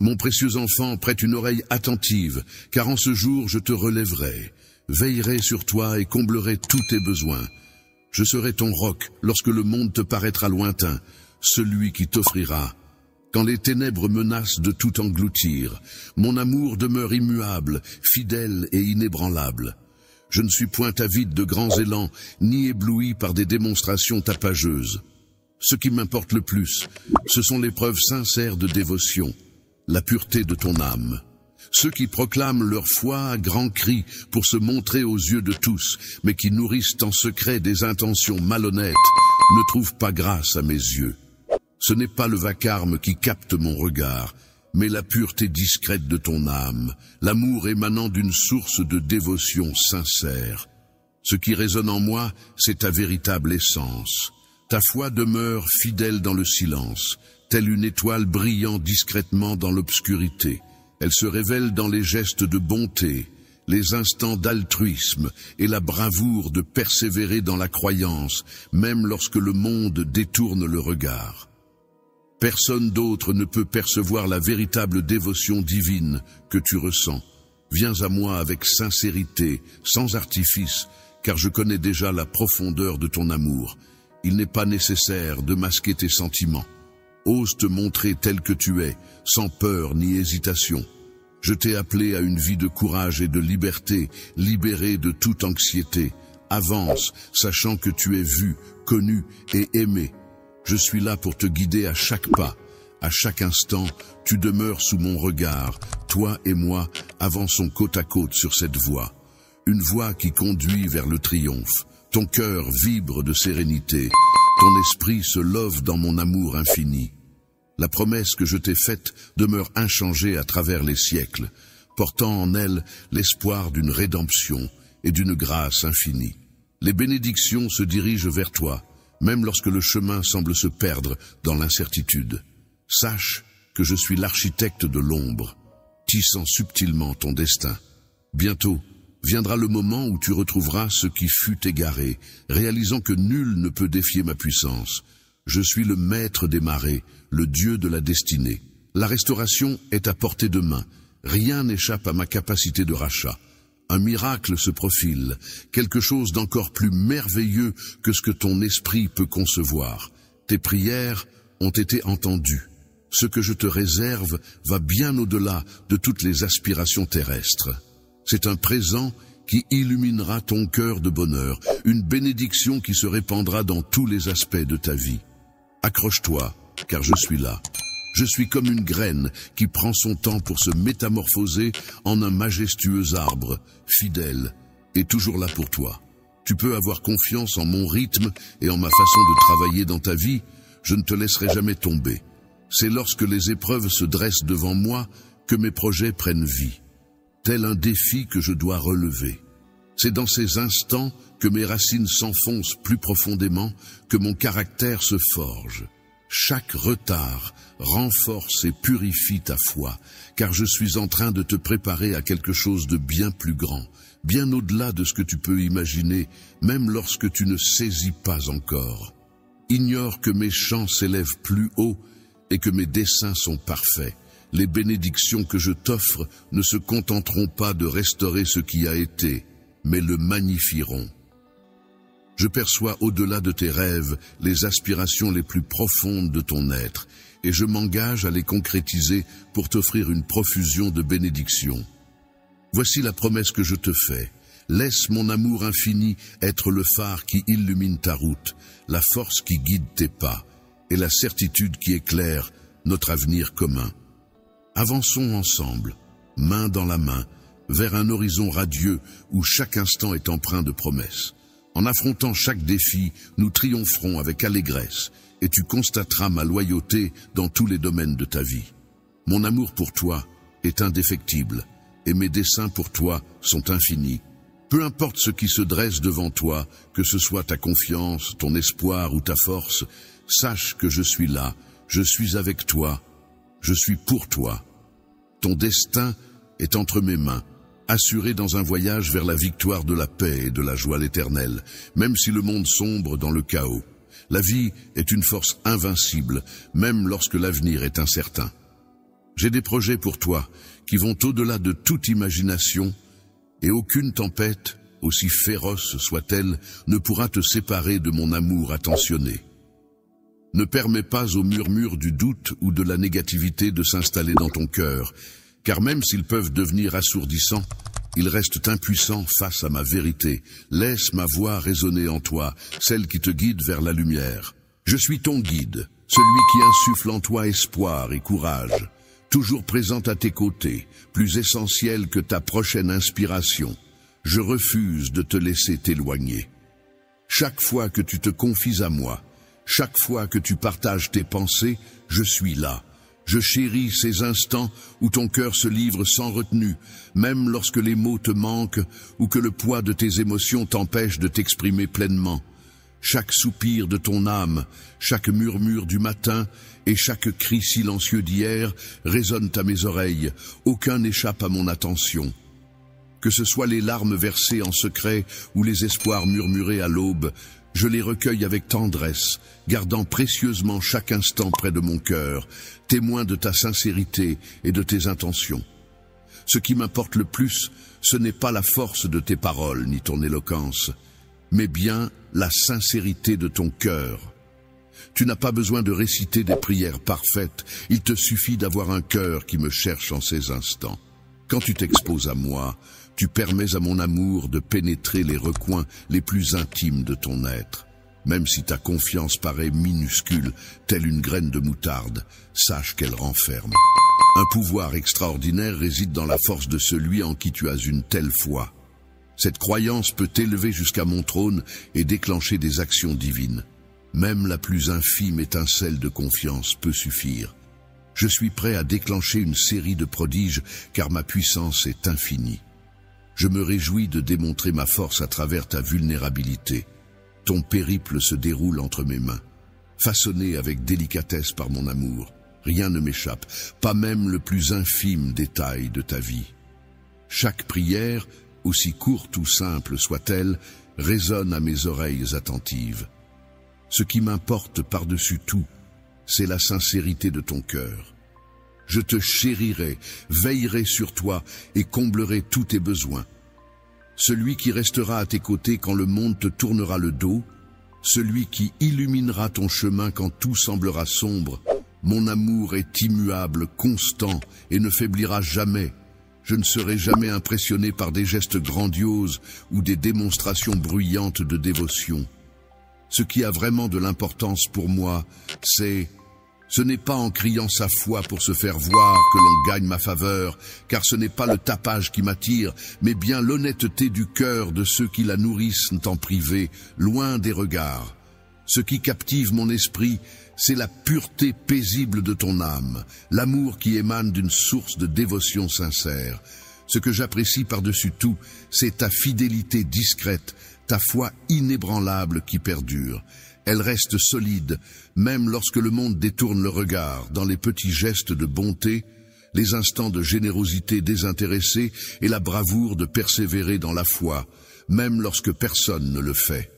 Mon précieux enfant, prête une oreille attentive, car en ce jour je te relèverai, veillerai sur toi et comblerai tous tes besoins. Je serai ton roc lorsque le monde te paraîtra lointain, celui qui t'offrira. Quand les ténèbres menacent de tout engloutir, mon amour demeure immuable, fidèle et inébranlable. Je ne suis point avide de grands élans, ni ébloui par des démonstrations tapageuses. Ce qui m'importe le plus, ce sont les preuves sincères de dévotion, la pureté de ton âme. Ceux qui proclament leur foi à grands cris pour se montrer aux yeux de tous, mais qui nourrissent en secret des intentions malhonnêtes, ne trouvent pas grâce à mes yeux. Ce n'est pas le vacarme qui capte mon regard, mais la pureté discrète de ton âme, l'amour émanant d'une source de dévotion sincère. Ce qui résonne en moi, c'est ta véritable essence. Ta foi demeure fidèle dans le silence, telle une étoile brillant discrètement dans l'obscurité. Elle se révèle dans les gestes de bonté, les instants d'altruisme et la bravoure de persévérer dans la croyance, même lorsque le monde détourne le regard. Personne d'autre ne peut percevoir la véritable dévotion divine que tu ressens. Viens à moi avec sincérité, sans artifice, car je connais déjà la profondeur de ton amour. Il n'est pas nécessaire de masquer tes sentiments. Ose te montrer tel que tu es, sans peur ni hésitation. Je t'ai appelé à une vie de courage et de liberté, libérée de toute anxiété. Avance, sachant que tu es vu, connu et aimé. Je suis là pour te guider à chaque pas. À chaque instant, tu demeures sous mon regard. Toi et moi avançons côte à côte sur cette voie. Une voie qui conduit vers le triomphe. Ton cœur vibre de sérénité. Ton esprit se love dans mon amour infini. La promesse que je t'ai faite demeure inchangée à travers les siècles, portant en elle l'espoir d'une rédemption et d'une grâce infinie. Les bénédictions se dirigent vers toi, même lorsque le chemin semble se perdre dans l'incertitude. Sache que je suis l'architecte de l'ombre, tissant subtilement ton destin. Bientôt viendra le moment où tu retrouveras ce qui fut égaré, réalisant que nul ne peut défier ma puissance. Je suis le maître des marées, le Dieu de la destinée. La restauration est à portée de main. Rien n'échappe à ma capacité de rachat. Un miracle se profile, quelque chose d'encore plus merveilleux que ce que ton esprit peut concevoir. Tes prières ont été entendues. Ce que je te réserve va bien au-delà de toutes les aspirations terrestres. C'est un présent qui illuminera ton cœur de bonheur, une bénédiction qui se répandra dans tous les aspects de ta vie. Accroche-toi, car je suis là. Je suis comme une graine qui prend son temps pour se métamorphoser en un majestueux arbre, fidèle et toujours là pour toi. Tu peux avoir confiance en mon rythme et en ma façon de travailler dans ta vie. Je ne te laisserai jamais tomber. C'est lorsque les épreuves se dressent devant moi que mes projets prennent vie. Tel un défi que je dois relever. C'est dans ces instants que mes racines s'enfoncent plus profondément, que mon caractère se forge. Chaque retard renforce et purifie ta foi, car je suis en train de te préparer à quelque chose de bien plus grand, bien au-delà de ce que tu peux imaginer, même lorsque tu ne saisis pas encore. Ignore que mes chants s'élèvent plus haut et que mes desseins sont parfaits. Les bénédictions que je t'offre ne se contenteront pas de restaurer ce qui a été, mais le magnifieront. Je perçois au-delà de tes rêves les aspirations les plus profondes de ton être, et je m'engage à les concrétiser pour t'offrir une profusion de bénédictions. Voici la promesse que je te fais. Laisse mon amour infini être le phare qui illumine ta route, la force qui guide tes pas, et la certitude qui éclaire notre avenir commun. Avançons ensemble, main dans la main, vers un horizon radieux où chaque instant est empreint de promesses. En affrontant chaque défi, nous triompherons avec allégresse, et tu constateras ma loyauté dans tous les domaines de ta vie. Mon amour pour toi est indéfectible, et mes desseins pour toi sont infinis. Peu importe ce qui se dresse devant toi, que ce soit ta confiance, ton espoir ou ta force, sache que je suis là, je suis avec toi, je suis pour toi. Ton destin est entre mes mains, assuré dans un voyage vers la victoire de la paix et de la joie éternelle, même si le monde sombre dans le chaos. La vie est une force invincible, même lorsque l'avenir est incertain. J'ai des projets pour toi qui vont au-delà de toute imagination, et aucune tempête, aussi féroce soit-elle, ne pourra te séparer de mon amour attentionné. Ne permets pas aux murmures du doute ou de la négativité de s'installer dans ton cœur, car même s'ils peuvent devenir assourdissants, ils restent impuissants face à ma vérité. Laisse ma voix résonner en toi, celle qui te guide vers la lumière. Je suis ton guide, celui qui insuffle en toi espoir et courage, toujours présent à tes côtés, plus essentiel que ta prochaine inspiration. Je refuse de te laisser t'éloigner. Chaque fois que tu te confies à moi, chaque fois que tu partages tes pensées, je suis là. Je chéris ces instants où ton cœur se livre sans retenue, même lorsque les mots te manquent ou que le poids de tes émotions t'empêche de t'exprimer pleinement. Chaque soupir de ton âme, chaque murmure du matin et chaque cri silencieux d'hier résonnent à mes oreilles. Aucun n'échappe à mon attention. Que ce soit les larmes versées en secret ou les espoirs murmurés à l'aube, je les recueille avec tendresse, gardant précieusement chaque instant près de mon cœur, témoin de ta sincérité et de tes intentions. Ce qui m'importe le plus, ce n'est pas la force de tes paroles ni ton éloquence, mais bien la sincérité de ton cœur. Tu n'as pas besoin de réciter des prières parfaites, il te suffit d'avoir un cœur qui me cherche en ces instants. Quand tu t'exposes à moi, tu permets à mon amour de pénétrer les recoins les plus intimes de ton être. Même si ta confiance paraît minuscule, telle une graine de moutarde, sache qu'elle renferme. Un pouvoir extraordinaire réside dans la force de celui en qui tu as une telle foi. Cette croyance peut t'élever jusqu'à mon trône et déclencher des actions divines. Même la plus infime étincelle de confiance peut suffire. Je suis prêt à déclencher une série de prodiges car ma puissance est infinie. Je me réjouis de démontrer ma force à travers ta vulnérabilité. Ton périple se déroule entre mes mains, façonné avec délicatesse par mon amour. Rien ne m'échappe, pas même le plus infime détail de ta vie. Chaque prière, aussi courte ou simple soit-elle, résonne à mes oreilles attentives. Ce qui m'importe par-dessus tout, c'est la sincérité de ton cœur. Je te chérirai, veillerai sur toi et comblerai tous tes besoins. Celui qui restera à tes côtés quand le monde te tournera le dos, celui qui illuminera ton chemin quand tout semblera sombre. Mon amour est immuable, constant et ne faiblira jamais. Je ne serai jamais impressionné par des gestes grandioses ou des démonstrations bruyantes de dévotion. Ce qui a vraiment de l'importance pour moi, ce n'est pas en criant sa foi pour se faire voir que l'on gagne ma faveur, car ce n'est pas le tapage qui m'attire, mais bien l'honnêteté du cœur de ceux qui la nourrissent en privé, loin des regards. Ce qui captive mon esprit, c'est la pureté paisible de ton âme, l'amour qui émane d'une source de dévotion sincère. Ce que j'apprécie par-dessus tout, c'est ta fidélité discrète, ta foi inébranlable qui perdure. Elle reste solide, même lorsque le monde détourne le regard, dans les petits gestes de bonté, les instants de générosité désintéressée et la bravoure de persévérer dans la foi, même lorsque personne ne le fait.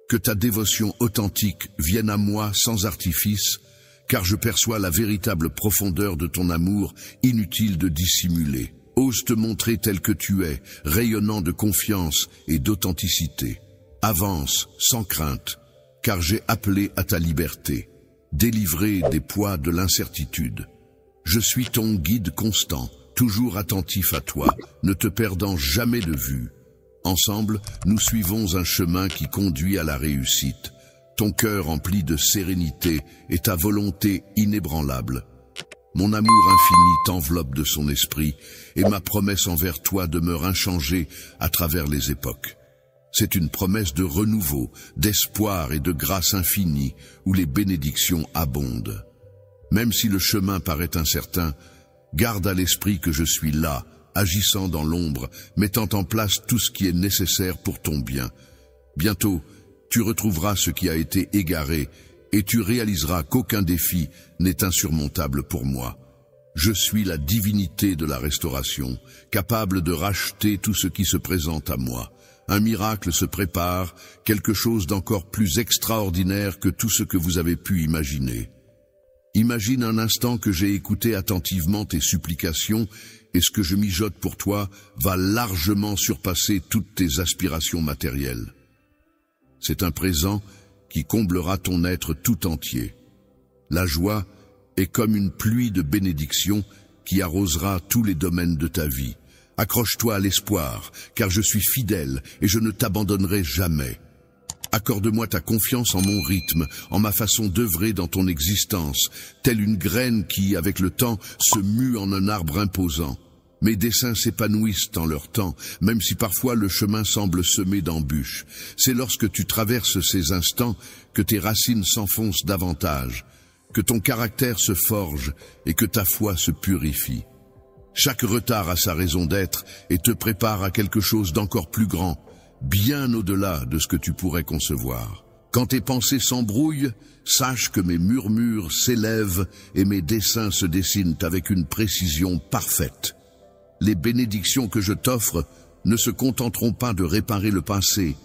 Que ta dévotion authentique vienne à moi sans artifice, car je perçois la véritable profondeur de ton amour, inutile de dissimuler. Ose te montrer tel que tu es, rayonnant de confiance et d'authenticité. Avance, sans crainte, car j'ai appelé à ta liberté, délivré des poids de l'incertitude. Je suis ton guide constant, toujours attentif à toi, ne te perdant jamais de vue. Ensemble, nous suivons un chemin qui conduit à la réussite. Ton cœur empli de sérénité et ta volonté inébranlable. Mon amour infini t'enveloppe de son esprit et ma promesse envers toi demeure inchangée à travers les époques. C'est une promesse de renouveau, d'espoir et de grâce infinie où les bénédictions abondent. Même si le chemin paraît incertain, garde à l'esprit que je suis là, agissant dans l'ombre, mettant en place tout ce qui est nécessaire pour ton bien. Bientôt, tu retrouveras ce qui a été égaré et tu réaliseras qu'aucun défi n'est insurmontable pour moi. Je suis la divinité de la restauration, capable de racheter tout ce qui se présente à moi. Un miracle se prépare, quelque chose d'encore plus extraordinaire que tout ce que vous avez pu imaginer. Imagine un instant que j'ai écouté attentivement tes supplications et ce que je mijote pour toi va largement surpasser toutes tes aspirations matérielles. C'est un présent qui comblera ton être tout entier. La joie est comme une pluie de bénédictions qui arrosera tous les domaines de ta vie. Accroche-toi à l'espoir, car je suis fidèle et je ne t'abandonnerai jamais. Accorde-moi ta confiance en mon rythme, en ma façon d'œuvrer dans ton existence, telle une graine qui, avec le temps, se mue en un arbre imposant. Mes desseins s'épanouissent en leur temps, même si parfois le chemin semble semé d'embûches. C'est lorsque tu traverses ces instants que tes racines s'enfoncent davantage, que ton caractère se forge et que ta foi se purifie. Chaque retard a sa raison d'être et te prépare à quelque chose d'encore plus grand, bien au-delà de ce que tu pourrais concevoir. Quand tes pensées s'embrouillent, sache que mes murmures s'élèvent et mes desseins se dessinent avec une précision parfaite. Les bénédictions que je t'offre ne se contenteront pas de réparer le passé,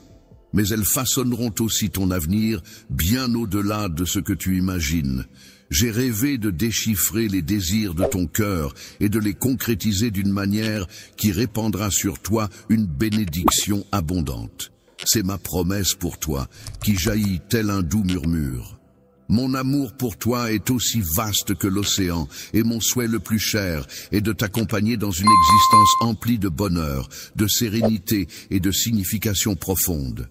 mais elles façonneront aussi ton avenir bien au-delà de ce que tu imagines. J'ai rêvé de déchiffrer les désirs de ton cœur et de les concrétiser d'une manière qui répandra sur toi une bénédiction abondante. C'est ma promesse pour toi, qui jaillit tel un doux murmure. Mon amour pour toi est aussi vaste que l'océan, et mon souhait le plus cher est de t'accompagner dans une existence emplie de bonheur, de sérénité et de signification profonde.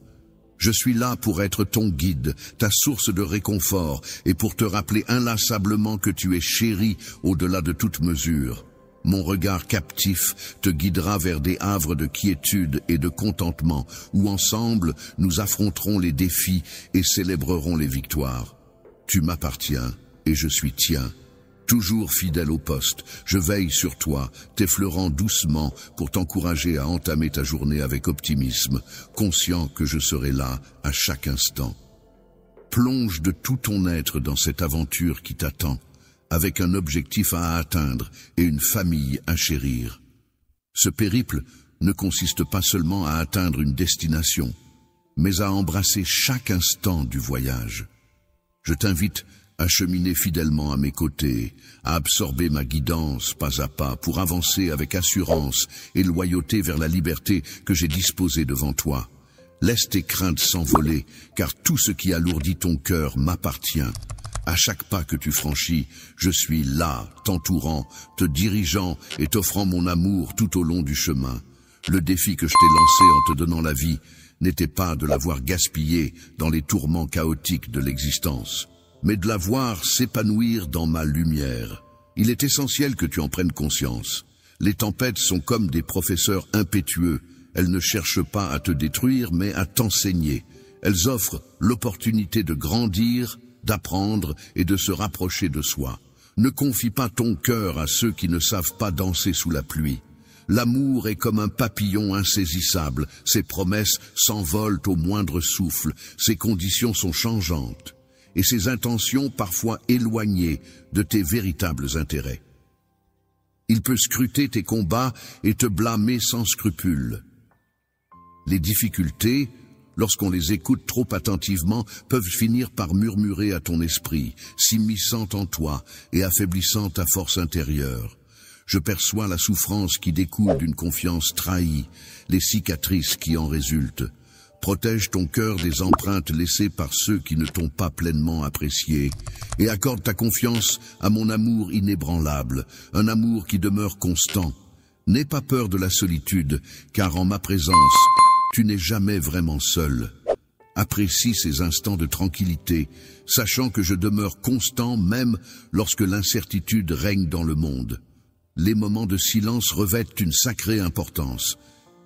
Je suis là pour être ton guide, ta source de réconfort, et pour te rappeler inlassablement que tu es chéri au-delà de toute mesure. Mon regard captif te guidera vers des havres de quiétude et de contentement, où ensemble nous affronterons les défis et célébrerons les victoires. Tu m'appartiens et je suis tien. Toujours fidèle au poste, je veille sur toi, t'effleurant doucement pour t'encourager à entamer ta journée avec optimisme, conscient que je serai là à chaque instant. Plonge de tout ton être dans cette aventure qui t'attend, avec un objectif à atteindre et une famille à chérir. Ce périple ne consiste pas seulement à atteindre une destination, mais à embrasser chaque instant du voyage. Je t'invite à cheminer fidèlement à mes côtés, à absorber ma guidance pas à pas pour avancer avec assurance et loyauté vers la liberté que j'ai disposée devant toi. Laisse tes craintes s'envoler, car tout ce qui alourdit ton cœur m'appartient. À chaque pas que tu franchis, je suis là, t'entourant, te dirigeant et t'offrant mon amour tout au long du chemin. Le défi que je t'ai lancé en te donnant la vie n'était pas de la voir gaspiller dans les tourments chaotiques de l'existence, mais de la voir s'épanouir dans ma lumière. Il est essentiel que tu en prennes conscience. Les tempêtes sont comme des professeurs impétueux. Elles ne cherchent pas à te détruire, mais à t'enseigner. Elles offrent l'opportunité de grandir, d'apprendre et de se rapprocher de soi. Ne confie pas ton cœur à ceux qui ne savent pas danser sous la pluie. L'amour est comme un papillon insaisissable. Ses promesses s'envolent au moindre souffle. Ses conditions sont changeantes. Et ses intentions parfois éloignées de tes véritables intérêts. Il peut scruter tes combats et te blâmer sans scrupule. Les difficultés, lorsqu'on les écoute trop attentivement, peuvent finir par murmurer à ton esprit, s'immisçant en toi et affaiblissant ta force intérieure. Je perçois la souffrance qui découle d'une confiance trahie, les cicatrices qui en résultent. Protège ton cœur des empreintes laissées par ceux qui ne t'ont pas pleinement apprécié et accorde ta confiance à mon amour inébranlable, un amour qui demeure constant. N'aie pas peur de la solitude, car en ma présence, tu n'es jamais vraiment seul. Apprécie ces instants de tranquillité, sachant que je demeure constant même lorsque l'incertitude règne dans le monde. Les moments de silence revêtent une sacrée importance,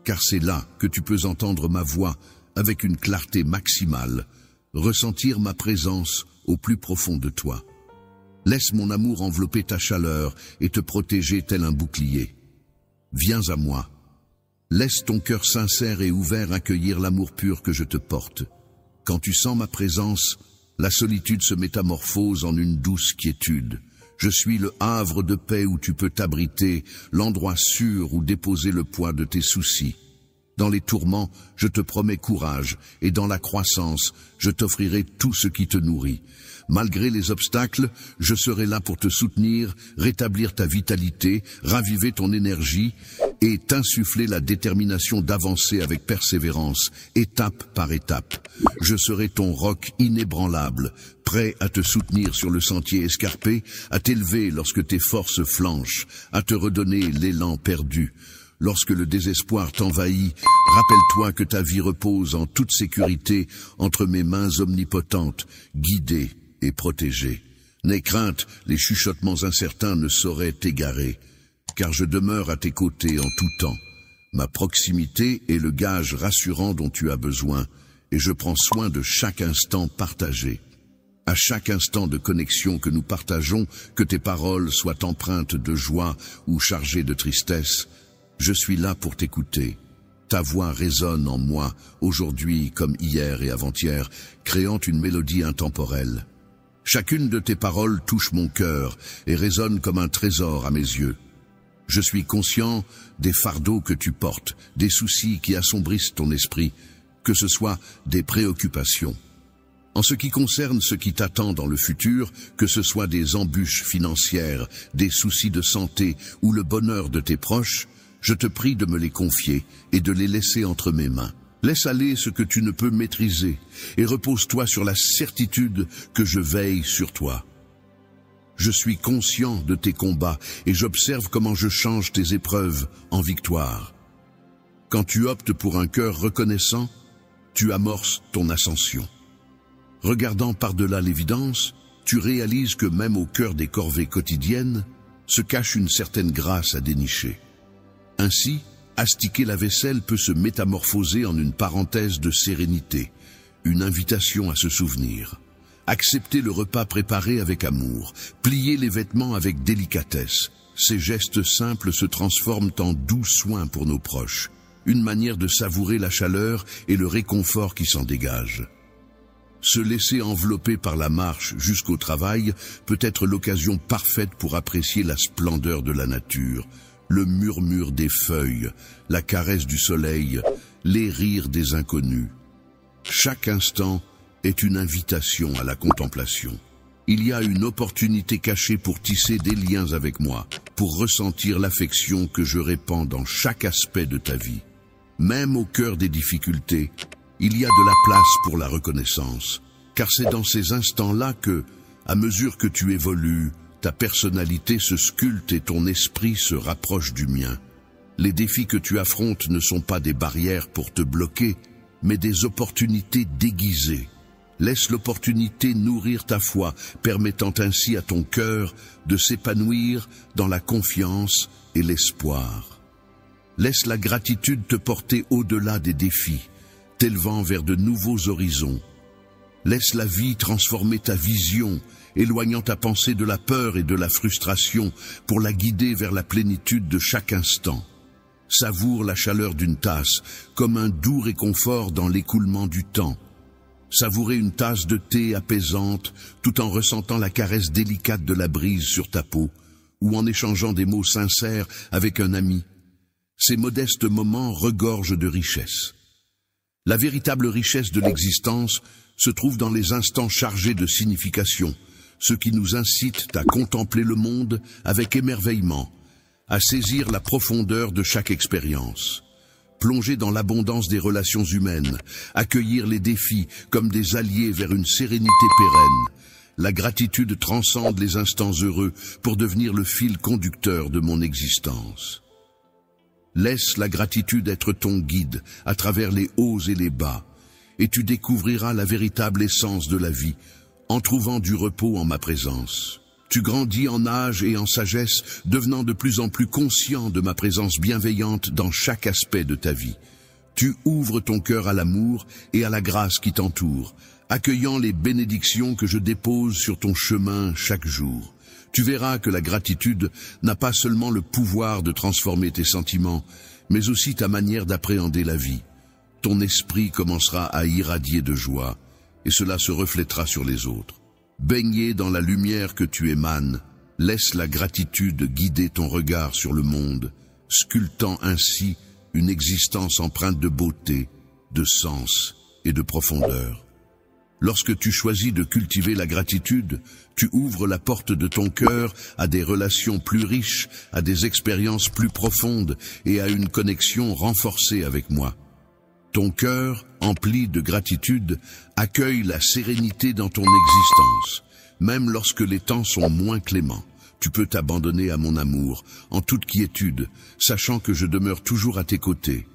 car c'est là que tu peux entendre ma voix avec une clarté maximale, ressentir ma présence au plus profond de toi. Laisse mon amour envelopper ta chaleur et te protéger tel un bouclier. Viens à moi. Laisse ton cœur sincère et ouvert accueillir l'amour pur que je te porte. Quand tu sens ma présence, la solitude se métamorphose en une douce quiétude. Je suis le havre de paix où tu peux t'abriter, l'endroit sûr où déposer le poids de tes soucis. Dans les tourments, je te promets courage, et dans la croissance, je t'offrirai tout ce qui te nourrit. Malgré les obstacles, je serai là pour te soutenir, rétablir ta vitalité, raviver ton énergie et t'insuffler la détermination d'avancer avec persévérance, étape par étape. Je serai ton roc inébranlable, prêt à te soutenir sur le sentier escarpé, à t'élever lorsque tes forces flanchent, à te redonner l'élan perdu. Lorsque le désespoir t'envahit, rappelle-toi que ta vie repose en toute sécurité entre mes mains omnipotentes, guidées et protégées. N'aie crainte, les chuchotements incertains ne sauraient t'égarer, car je demeure à tes côtés en tout temps. Ma proximité est le gage rassurant dont tu as besoin, et je prends soin de chaque instant partagé. À chaque instant de connexion que nous partageons, que tes paroles soient empreintes de joie ou chargées de tristesse, je suis là pour t'écouter. Ta voix résonne en moi, aujourd'hui comme hier et avant-hier, créant une mélodie intemporelle. Chacune de tes paroles touche mon cœur et résonne comme un trésor à mes yeux. Je suis conscient des fardeaux que tu portes, des soucis qui assombrissent ton esprit, que ce soit des préoccupations. En ce qui concerne ce qui t'attend dans le futur, que ce soit des embûches financières, des soucis de santé ou le bonheur de tes proches, je te prie de me les confier et de les laisser entre mes mains. Laisse aller ce que tu ne peux maîtriser et repose-toi sur la certitude que je veille sur toi. Je suis conscient de tes combats et j'observe comment je change tes épreuves en victoire. Quand tu optes pour un cœur reconnaissant, tu amorces ton ascension. Regardant par-delà l'évidence, tu réalises que même au cœur des corvées quotidiennes, se cache une certaine grâce à dénicher. Ainsi, astiquer la vaisselle peut se métamorphoser en une parenthèse de sérénité, une invitation à se souvenir. Accepter le repas préparé avec amour, plier les vêtements avec délicatesse, ces gestes simples se transforment en doux soins pour nos proches, une manière de savourer la chaleur et le réconfort qui s'en dégage. Se laisser envelopper par la marche jusqu'au travail peut être l'occasion parfaite pour apprécier la splendeur de la nature, le murmure des feuilles, la caresse du soleil, les rires des inconnus. Chaque instant est une invitation à la contemplation. Il y a une opportunité cachée pour tisser des liens avec moi, pour ressentir l'affection que je répands dans chaque aspect de ta vie. Même au cœur des difficultés, il y a de la place pour la reconnaissance, car c'est dans ces instants-là que, à mesure que tu évolues, ta personnalité se sculpte et ton esprit se rapproche du mien. Les défis que tu affrontes ne sont pas des barrières pour te bloquer, mais des opportunités déguisées. Laisse l'opportunité nourrir ta foi, permettant ainsi à ton cœur de s'épanouir dans la confiance et l'espoir. Laisse la gratitude te porter au-delà des défis, t'élevant vers de nouveaux horizons. Laisse la vie transformer ta vision, éloignant ta pensée de la peur et de la frustration pour la guider vers la plénitude de chaque instant. Savoure la chaleur d'une tasse comme un doux réconfort dans l'écoulement du temps. Savourer une tasse de thé apaisante tout en ressentant la caresse délicate de la brise sur ta peau ou en échangeant des mots sincères avec un ami. Ces modestes moments regorgent de richesse. La véritable richesse de l'existence se trouve dans les instants chargés de signification, ce qui nous incite à contempler le monde avec émerveillement, à saisir la profondeur de chaque expérience, plonger dans l'abondance des relations humaines, accueillir les défis comme des alliés vers une sérénité pérenne. La gratitude transcende les instants heureux pour devenir le fil conducteur de mon existence. Laisse la gratitude être ton guide à travers les hauts et les bas, et tu découvriras la véritable essence de la vie, en trouvant du repos en ma présence. Tu grandis en âge et en sagesse, devenant de plus en plus conscient de ma présence bienveillante dans chaque aspect de ta vie. Tu ouvres ton cœur à l'amour et à la grâce qui t'entoure, accueillant les bénédictions que je dépose sur ton chemin chaque jour. Tu verras que la gratitude n'a pas seulement le pouvoir de transformer tes sentiments, mais aussi ta manière d'appréhender la vie. Ton esprit commencera à irradier de joie, et cela se reflètera sur les autres. Baigné dans la lumière que tu émanes, laisse la gratitude guider ton regard sur le monde, sculptant ainsi une existence empreinte de beauté, de sens et de profondeur. Lorsque tu choisis de cultiver la gratitude, tu ouvres la porte de ton cœur à des relations plus riches, à des expériences plus profondes et à une connexion renforcée avec moi. Ton cœur, empli de gratitude, accueille la sérénité dans ton existence. Même lorsque les temps sont moins cléments, tu peux t'abandonner à mon amour, en toute quiétude, sachant que je demeure toujours à tes côtés.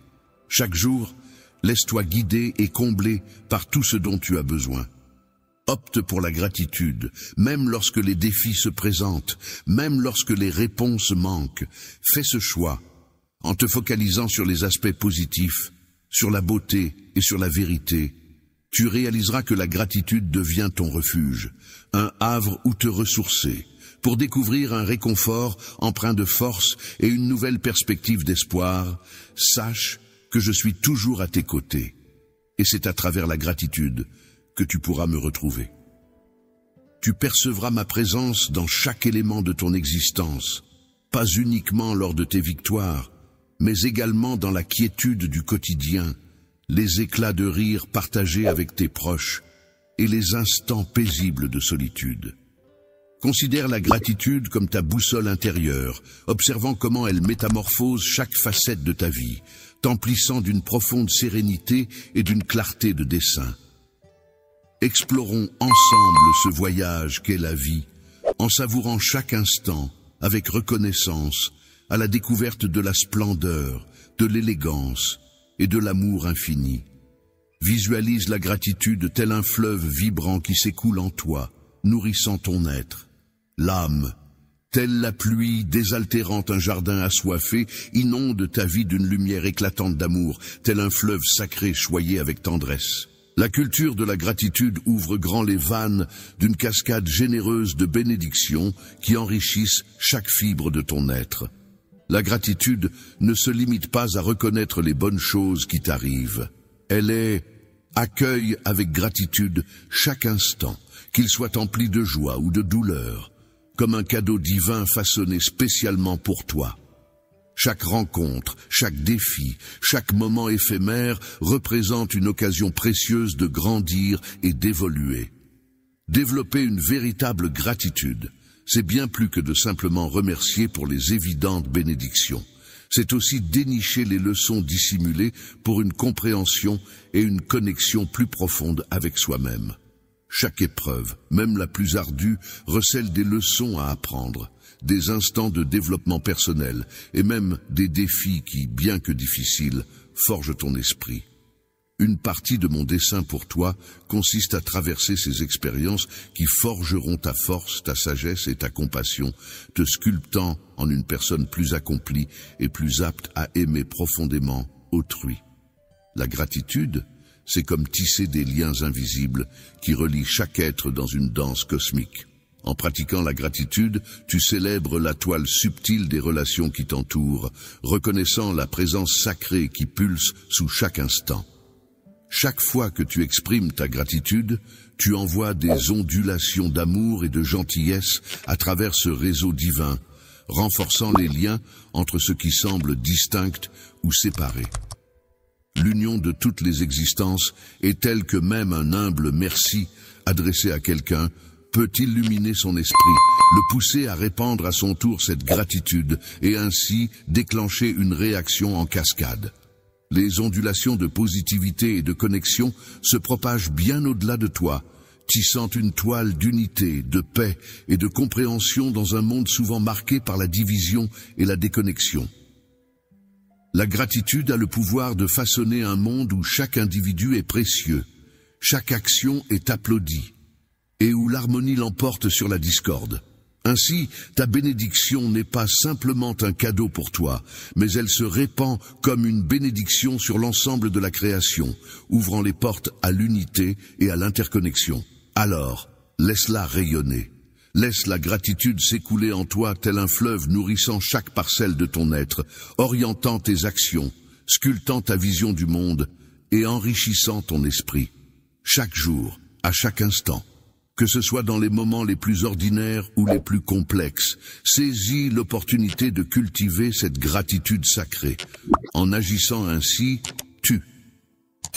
Chaque jour, laisse-toi guider et combler par tout ce dont tu as besoin. Opte pour la gratitude, même lorsque les défis se présentent, même lorsque les réponses manquent. Fais ce choix, en te focalisant sur les aspects positifs, sur la beauté et sur la vérité. Tu réaliseras que la gratitude devient ton refuge, un havre où te ressourcer, pour découvrir un réconfort empreint de force et une nouvelle perspective d'espoir. Sache que je suis toujours à tes côtés, et c'est à travers la gratitude que tu pourras me retrouver. Tu percevras ma présence dans chaque élément de ton existence, pas uniquement lors de tes victoires, mais également dans la quiétude du quotidien, les éclats de rire partagés avec tes proches et les instants paisibles de solitude. Considère la gratitude comme ta boussole intérieure, observant comment elle métamorphose chaque facette de ta vie, t'emplissant d'une profonde sérénité et d'une clarté de dessein. Explorons ensemble ce voyage qu'est la vie, en savourant chaque instant, avec reconnaissance, à la découverte de la splendeur, de l'élégance et de l'amour infini. Visualise la gratitude tel un fleuve vibrant qui s'écoule en toi, nourrissant ton être. L'âme, telle la pluie désaltérant un jardin assoiffé, inonde ta vie d'une lumière éclatante d'amour, tel un fleuve sacré choyé avec tendresse. La culture de la gratitude ouvre grand les vannes d'une cascade généreuse de bénédictions qui enrichissent chaque fibre de ton être. La gratitude ne se limite pas à reconnaître les bonnes choses qui t'arrivent. Elle est accueille avec gratitude chaque instant, qu'il soit empli de joie ou de douleur, comme un cadeau divin façonné spécialement pour toi. Chaque rencontre, chaque défi, chaque moment éphémère représente une occasion précieuse de grandir et d'évoluer. Développer une véritable gratitude, c'est bien plus que de simplement remercier pour les évidentes bénédictions. C'est aussi dénicher les leçons dissimulées pour une compréhension et une connexion plus profonde avec soi-même. Chaque épreuve, même la plus ardue, recèle des leçons à apprendre, des instants de développement personnel et même des défis qui, bien que difficiles, forgent ton esprit. Une partie de mon dessein pour toi consiste à traverser ces expériences qui forgeront ta force, ta sagesse et ta compassion, te sculptant en une personne plus accomplie et plus apte à aimer profondément autrui. La gratitude, c'est comme tisser des liens invisibles qui relient chaque être dans une danse cosmique. En pratiquant la gratitude, tu célèbres la toile subtile des relations qui t'entourent, reconnaissant la présence sacrée qui pulse sous chaque instant. Chaque fois que tu exprimes ta gratitude, tu envoies des ondulations d'amour et de gentillesse à travers ce réseau divin, renforçant les liens entre ce qui semble distinct ou séparé. L'union de toutes les existences est telle que même un humble merci adressé à quelqu'un peut illuminer son esprit, le pousser à répandre à son tour cette gratitude et ainsi déclencher une réaction en cascade. Les ondulations de positivité et de connexion se propagent bien au-delà de toi, tissant une toile d'unité, de paix et de compréhension dans un monde souvent marqué par la division et la déconnexion. La gratitude a le pouvoir de façonner un monde où chaque individu est précieux, chaque action est applaudie, et où l'harmonie l'emporte sur la discorde. Ainsi, ta bénédiction n'est pas simplement un cadeau pour toi, mais elle se répand comme une bénédiction sur l'ensemble de la création, ouvrant les portes à l'unité et à l'interconnexion. Alors, laisse-la rayonner. Laisse la gratitude s'écouler en toi tel un fleuve nourrissant chaque parcelle de ton être, orientant tes actions, sculptant ta vision du monde et enrichissant ton esprit. Chaque jour, à chaque instant. Que ce soit dans les moments les plus ordinaires ou les plus complexes, saisis l'opportunité de cultiver cette gratitude sacrée. En agissant ainsi, tu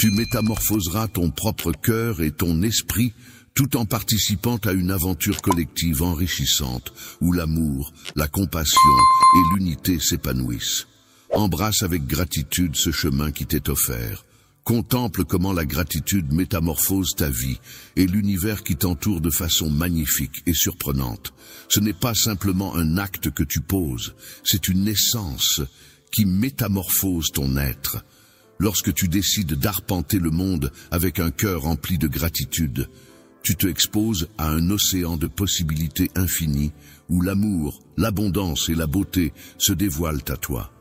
tu métamorphoseras ton propre cœur et ton esprit tout en participant à une aventure collective enrichissante où l'amour, la compassion et l'unité s'épanouissent. Embrasse avec gratitude ce chemin qui t'est offert. Contemple comment la gratitude métamorphose ta vie et l'univers qui t'entoure de façon magnifique et surprenante. Ce n'est pas simplement un acte que tu poses, c'est une essence qui métamorphose ton être. Lorsque tu décides d'arpenter le monde avec un cœur rempli de gratitude, tu te exposes à un océan de possibilités infinies où l'amour, l'abondance et la beauté se dévoilent à toi.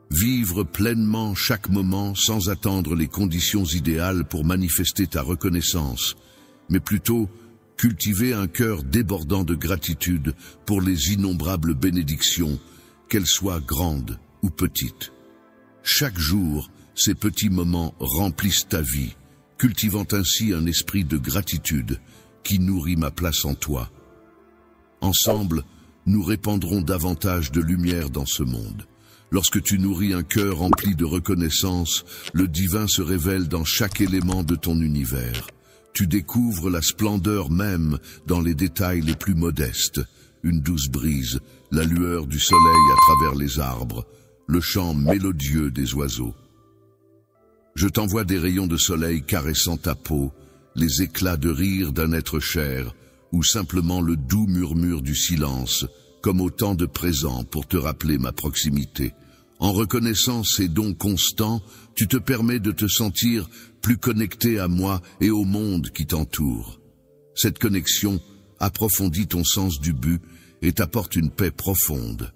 Vivre pleinement chaque moment sans attendre les conditions idéales pour manifester ta reconnaissance, mais plutôt cultiver un cœur débordant de gratitude pour les innombrables bénédictions, qu'elles soient grandes ou petites. Chaque jour, ces petits moments remplissent ta vie, cultivant ainsi un esprit de gratitude qui nourrit ma place en toi. Ensemble, nous répandrons davantage de lumière dans ce monde. Lorsque tu nourris un cœur rempli de reconnaissance, le divin se révèle dans chaque élément de ton univers. Tu découvres la splendeur même dans les détails les plus modestes. Une douce brise, la lueur du soleil à travers les arbres, le chant mélodieux des oiseaux. Je t'envoie des rayons de soleil caressant ta peau, les éclats de rire d'un être cher, ou simplement le doux murmure du silence, comme autant de présents pour te rappeler ma proximité. En reconnaissant ces dons constants, tu te permets de te sentir plus connecté à moi et au monde qui t'entoure. Cette connexion approfondit ton sens du but et t'apporte une paix profonde.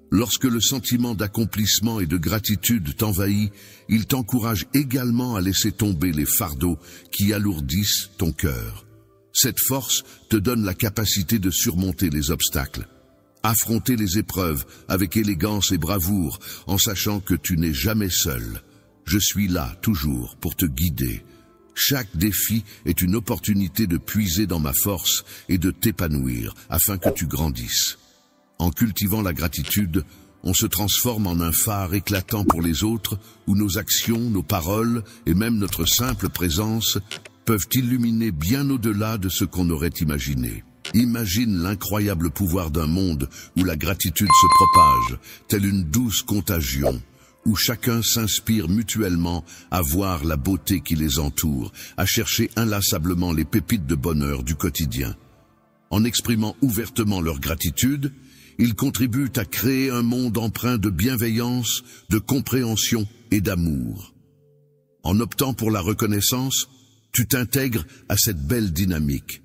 Lorsque le sentiment d'accomplissement et de gratitude t'envahit, il t'encourage également à laisser tomber les fardeaux qui alourdissent ton cœur. Cette force te donne la capacité de surmonter les obstacles. Affronter les épreuves avec élégance et bravoure, en sachant que tu n'es jamais seul. Je suis là, toujours, pour te guider. Chaque défi est une opportunité de puiser dans ma force et de t'épanouir, afin que tu grandisses. En cultivant la gratitude, on se transforme en un phare éclatant pour les autres, où nos actions, nos paroles et même notre simple présence peuvent illuminer bien au-delà de ce qu'on aurait imaginé. Imagine l'incroyable pouvoir d'un monde où la gratitude se propage, telle une douce contagion, où chacun s'inspire mutuellement à voir la beauté qui les entoure, à chercher inlassablement les pépites de bonheur du quotidien. En exprimant ouvertement leur gratitude, ils contribuent à créer un monde empreint de bienveillance, de compréhension et d'amour. En optant pour la reconnaissance, tu t'intègres à cette belle dynamique.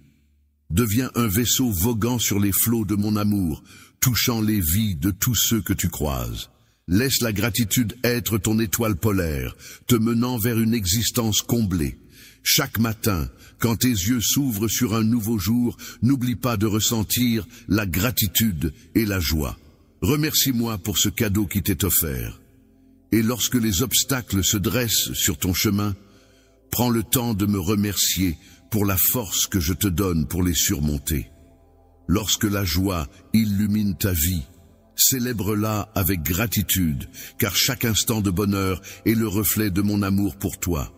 Deviens un vaisseau voguant sur les flots de mon amour, touchant les vies de tous ceux que tu croises. Laisse la gratitude être ton étoile polaire, te menant vers une existence comblée. Chaque matin, quand tes yeux s'ouvrent sur un nouveau jour, n'oublie pas de ressentir la gratitude et la joie. Remercie-moi pour ce cadeau qui t'est offert. Et lorsque les obstacles se dressent sur ton chemin, prends le temps de me remercier pour la force que je te donne pour les surmonter. Lorsque la joie illumine ta vie, célèbre-la avec gratitude, car chaque instant de bonheur est le reflet de mon amour pour toi.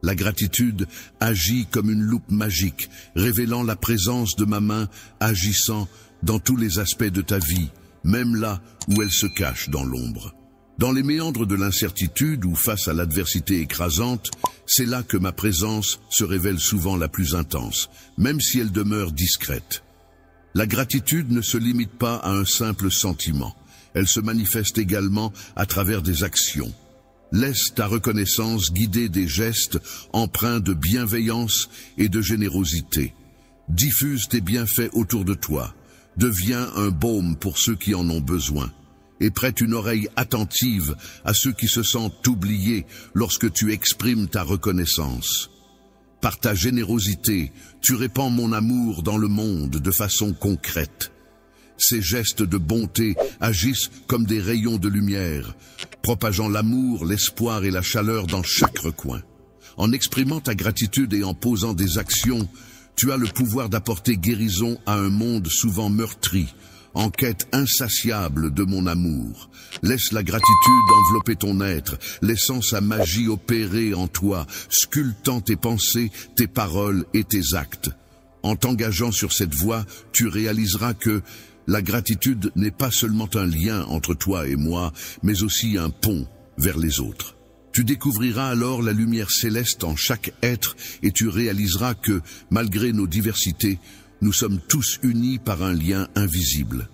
La gratitude agit comme une loupe magique, révélant la présence de ma main agissant dans tous les aspects de ta vie, même là où elle se cache dans l'ombre. Dans les méandres de l'incertitude ou face à l'adversité écrasante, c'est là que ma présence se révèle souvent la plus intense, même si elle demeure discrète. La gratitude ne se limite pas à un simple sentiment, elle se manifeste également à travers des actions. Laisse ta reconnaissance guider des gestes empreints de bienveillance et de générosité. Diffuse tes bienfaits autour de toi, deviens un baume pour ceux qui en ont besoin. Et prête une oreille attentive à ceux qui se sentent oubliés lorsque tu exprimes ta reconnaissance. Par ta générosité, tu répands mon amour dans le monde de façon concrète. Ces gestes de bonté agissent comme des rayons de lumière, propageant l'amour, l'espoir et la chaleur dans chaque recoin. En exprimant ta gratitude et en posant des actions, tu as le pouvoir d'apporter guérison à un monde souvent meurtri, en quête insatiable de mon amour. Laisse la gratitude envelopper ton être, laissant sa magie opérer en toi, sculptant tes pensées, tes paroles et tes actes. En t'engageant sur cette voie, tu réaliseras que la gratitude n'est pas seulement un lien entre toi et moi, mais aussi un pont vers les autres. Tu découvriras alors la lumière céleste en chaque être et tu réaliseras que, malgré nos diversités, nous sommes tous unis par un lien invisible.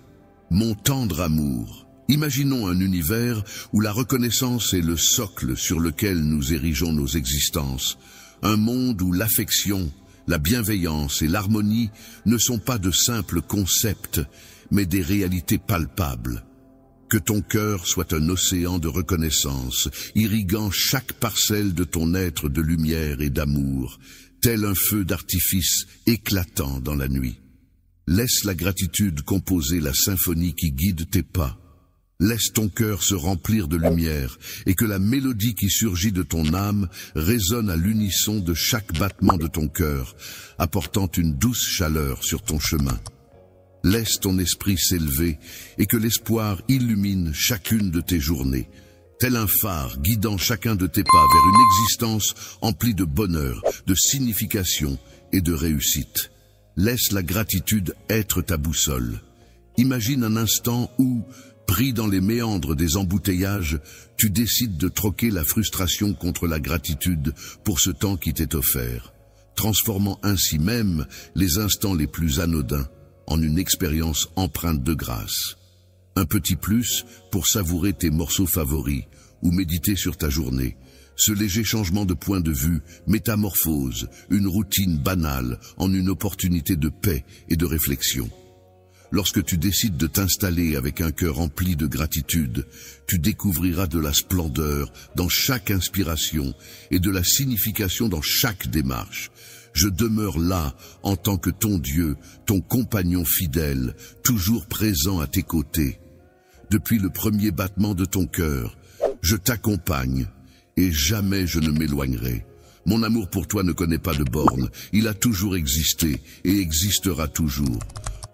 Mon tendre amour. Imaginons un univers où la reconnaissance est le socle sur lequel nous érigeons nos existences. Un monde où l'affection, la bienveillance et l'harmonie ne sont pas de simples concepts, mais des réalités palpables. Que ton cœur soit un océan de reconnaissance, irriguant chaque parcelle de ton être de lumière et d'amour, tel un feu d'artifice éclatant dans la nuit. Laisse la gratitude composer la symphonie qui guide tes pas. Laisse ton cœur se remplir de lumière et que la mélodie qui surgit de ton âme résonne à l'unisson de chaque battement de ton cœur, apportant une douce chaleur sur ton chemin. Laisse ton esprit s'élever et que l'espoir illumine chacune de tes journées, tel un phare guidant chacun de tes pas vers une existence emplie de bonheur, de signification et de réussite. Laisse la gratitude être ta boussole. Imagine un instant où, pris dans les méandres des embouteillages, tu décides de troquer la frustration contre la gratitude pour ce temps qui t'est offert, transformant ainsi même les instants les plus anodins en une expérience empreinte de grâce. Un petit plus pour savourer tes morceaux favoris ou méditer sur ta journée. Ce léger changement de point de vue métamorphose une routine banale en une opportunité de paix et de réflexion. Lorsque tu décides de t'installer avec un cœur rempli de gratitude, tu découvriras de la splendeur dans chaque inspiration et de la signification dans chaque démarche. Je demeure là en tant que ton Dieu, ton compagnon fidèle, toujours présent à tes côtés. Depuis le premier battement de ton cœur, je t'accompagne et jamais je ne m'éloignerai. Mon amour pour toi ne connaît pas de bornes, il a toujours existé et existera toujours.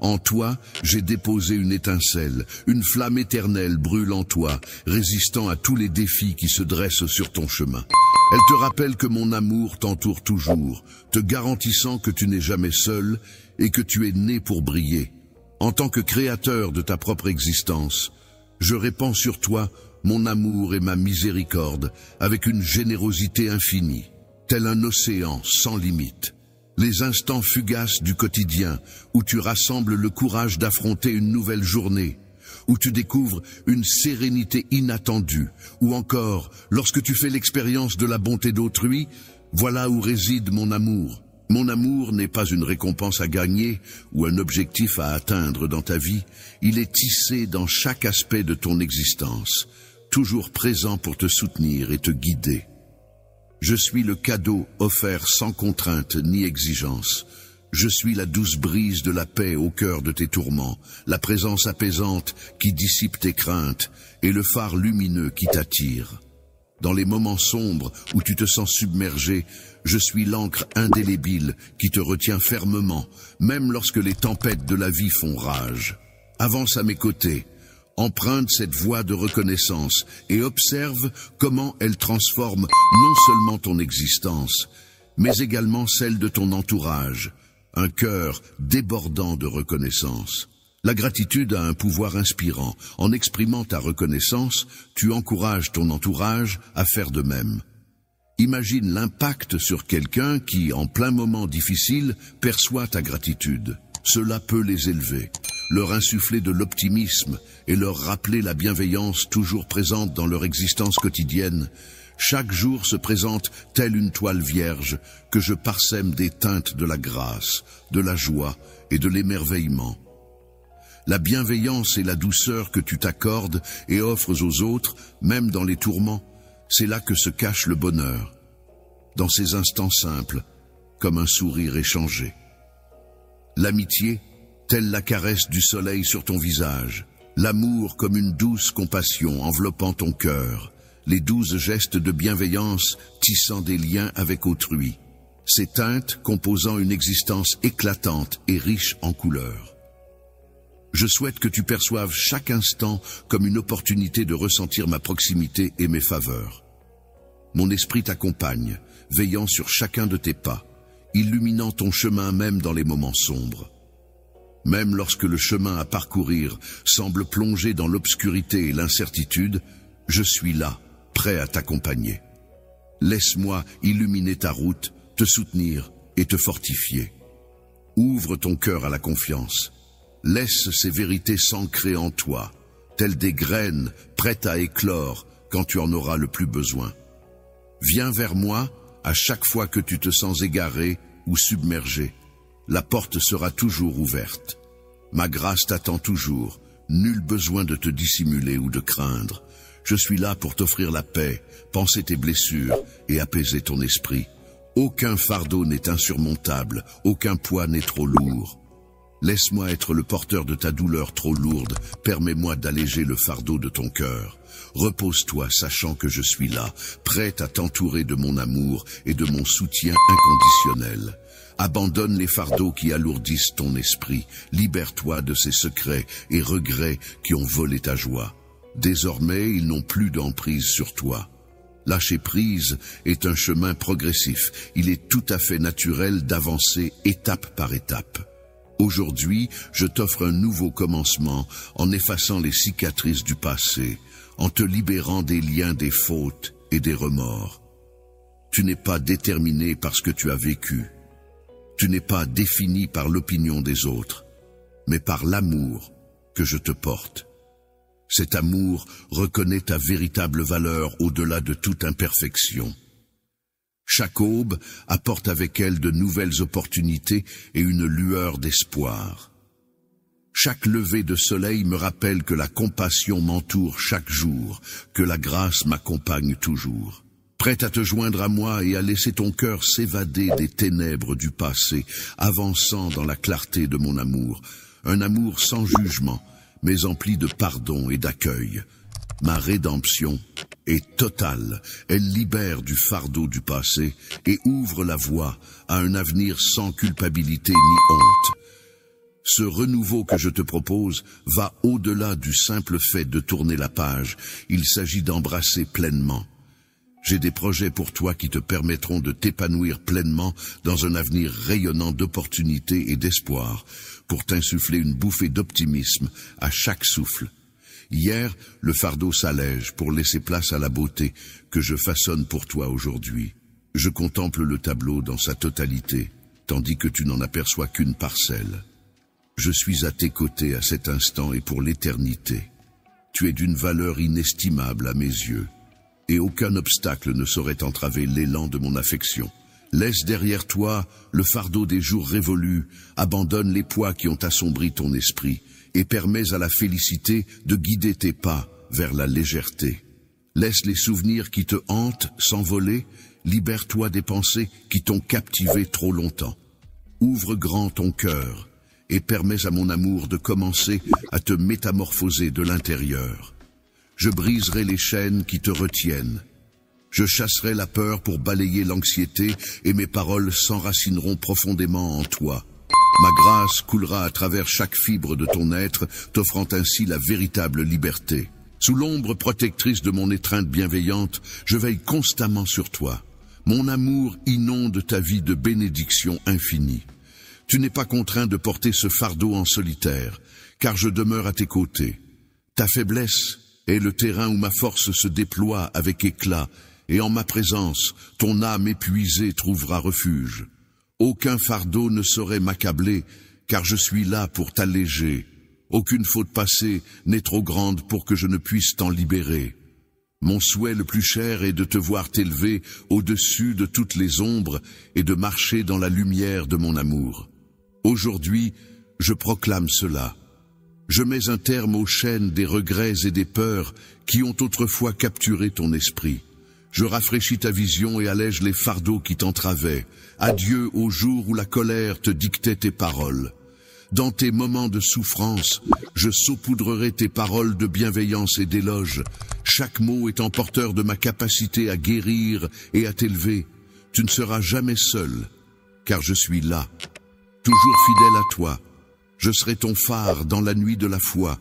En toi, j'ai déposé une étincelle, une flamme éternelle brûle en toi, résistant à tous les défis qui se dressent sur ton chemin. Elle te rappelle que mon amour t'entoure toujours, te garantissant que tu n'es jamais seul et que tu es né pour briller. En tant que créateur de ta propre existence, je répands sur toi mon amour et ma miséricorde avec une générosité infinie, tel un océan sans limite. Les instants fugaces du quotidien où tu rassembles le courage d'affronter une nouvelle journée, où tu découvres une sérénité inattendue, ou encore, lorsque tu fais l'expérience de la bonté d'autrui, voilà où réside mon amour. Mon amour n'est pas une récompense à gagner ou un objectif à atteindre dans ta vie, il est tissé dans chaque aspect de ton existence, toujours présent pour te soutenir et te guider. Je suis le cadeau offert sans contrainte ni exigence. Je suis la douce brise de la paix au cœur de tes tourments, la présence apaisante qui dissipe tes craintes et le phare lumineux qui t'attire. Dans les moments sombres où tu te sens submergé, je suis l'encre indélébile qui te retient fermement, même lorsque les tempêtes de la vie font rage. Avance à mes côtés, emprunte cette voie de reconnaissance et observe comment elle transforme non seulement ton existence, mais également celle de ton entourage. Un cœur débordant de reconnaissance. La gratitude a un pouvoir inspirant. En exprimant ta reconnaissance, tu encourages ton entourage à faire de même. Imagine l'impact sur quelqu'un qui, en plein moment difficile, perçoit ta gratitude. Cela peut les élever, leur insuffler de l'optimisme et leur rappeler la bienveillance toujours présente dans leur existence quotidienne. Chaque jour se présente telle une toile vierge que je parsème des teintes de la grâce, de la joie et de l'émerveillement. La bienveillance et la douceur que tu t'accordes et offres aux autres, même dans les tourments, c'est là que se cache le bonheur, dans ces instants simples, comme un sourire échangé. L'amitié, telle la caresse du soleil sur ton visage, l'amour comme une douce compassion enveloppant ton cœur, les douces gestes de bienveillance tissant des liens avec autrui, ces teintes composant une existence éclatante et riche en couleurs. Je souhaite que tu perçoives chaque instant comme une opportunité de ressentir ma proximité et mes faveurs. Mon esprit t'accompagne, veillant sur chacun de tes pas, illuminant ton chemin même dans les moments sombres. Même lorsque le chemin à parcourir semble plonger dans l'obscurité et l'incertitude, je suis là, prêt à t'accompagner. Laisse-moi illuminer ta route, te soutenir et te fortifier. Ouvre ton cœur à la confiance. Laisse ces vérités s'ancrer en toi, telles des graines prêtes à éclore quand tu en auras le plus besoin. Viens vers moi à chaque fois que tu te sens égaré ou submergé. La porte sera toujours ouverte. Ma grâce t'attend toujours, nul besoin de te dissimuler ou de craindre. Je suis là pour t'offrir la paix, panser tes blessures et apaiser ton esprit. Aucun fardeau n'est insurmontable, aucun poids n'est trop lourd. Laisse-moi être le porteur de ta douleur trop lourde, permets-moi d'alléger le fardeau de ton cœur. Repose-toi, sachant que je suis là, prêt à t'entourer de mon amour et de mon soutien inconditionnel. Abandonne les fardeaux qui alourdissent ton esprit, libère-toi de ces secrets et regrets qui ont volé ta joie. Désormais, ils n'ont plus d'emprise sur toi. Lâcher prise est un chemin progressif, il est tout à fait naturel d'avancer étape par étape. Aujourd'hui, je t'offre un nouveau commencement en effaçant les cicatrices du passé, en te libérant des liens des fautes et des remords. Tu n'es pas déterminé par ce que tu as vécu. Tu n'es pas défini par l'opinion des autres, mais par l'amour que je te porte. Cet amour reconnaît ta véritable valeur au-delà de toute imperfection. Chaque aube apporte avec elle de nouvelles opportunités et une lueur d'espoir. Chaque lever de soleil me rappelle que la compassion m'entoure chaque jour, que la grâce m'accompagne toujours. Prête à te joindre à moi et à laisser ton cœur s'évader des ténèbres du passé, avançant dans la clarté de mon amour. Un amour sans jugement, mais empli de pardon et d'accueil. Ma rédemption est totale, elle libère du fardeau du passé et ouvre la voie à un avenir sans culpabilité ni honte. Ce renouveau que je te propose va au-delà du simple fait de tourner la page, il s'agit d'embrasser pleinement. J'ai des projets pour toi qui te permettront de t'épanouir pleinement dans un avenir rayonnant d'opportunités et d'espoir, pour t'insuffler une bouffée d'optimisme à chaque souffle. Hier, le fardeau s'allège pour laisser place à la beauté que je façonne pour toi aujourd'hui. Je contemple le tableau dans sa totalité, tandis que tu n'en aperçois qu'une parcelle. Je suis à tes côtés à cet instant et pour l'éternité. Tu es d'une valeur inestimable à mes yeux, et aucun obstacle ne saurait entraver l'élan de mon affection. Laisse derrière toi le fardeau des jours révolus, abandonne les poids qui ont assombri ton esprit, et permets à la félicité de guider tes pas vers la légèreté. Laisse les souvenirs qui te hantent s'envoler, libère-toi des pensées qui t'ont captivé trop longtemps. Ouvre grand ton cœur et permets à mon amour de commencer à te métamorphoser de l'intérieur. Je briserai les chaînes qui te retiennent. Je chasserai la peur pour balayer l'anxiété et mes paroles s'enracineront profondément en toi. Ma grâce coulera à travers chaque fibre de ton être, t'offrant ainsi la véritable liberté. Sous l'ombre protectrice de mon étreinte bienveillante, je veille constamment sur toi. Mon amour inonde ta vie de bénédictions infinies. Tu n'es pas contraint de porter ce fardeau en solitaire, car je demeure à tes côtés. Ta faiblesse est le terrain où ma force se déploie avec éclat, et en ma présence, ton âme épuisée trouvera refuge. Aucun fardeau ne saurait m'accabler, car je suis là pour t'alléger. Aucune faute passée n'est trop grande pour que je ne puisse t'en libérer. Mon souhait le plus cher est de te voir t'élever au-dessus de toutes les ombres et de marcher dans la lumière de mon amour. Aujourd'hui, je proclame cela. Je mets un terme aux chaînes des regrets et des peurs qui ont autrefois capturé ton esprit. Je rafraîchis ta vision et allège les fardeaux qui t'entravaient. Adieu au jour où la colère te dictait tes paroles. Dans tes moments de souffrance, je saupoudrerai tes paroles de bienveillance et d'éloge, chaque mot étant porteur de ma capacité à guérir et à t'élever. Tu ne seras jamais seul, car je suis là, toujours fidèle à toi. Je serai ton phare dans la nuit de la foi.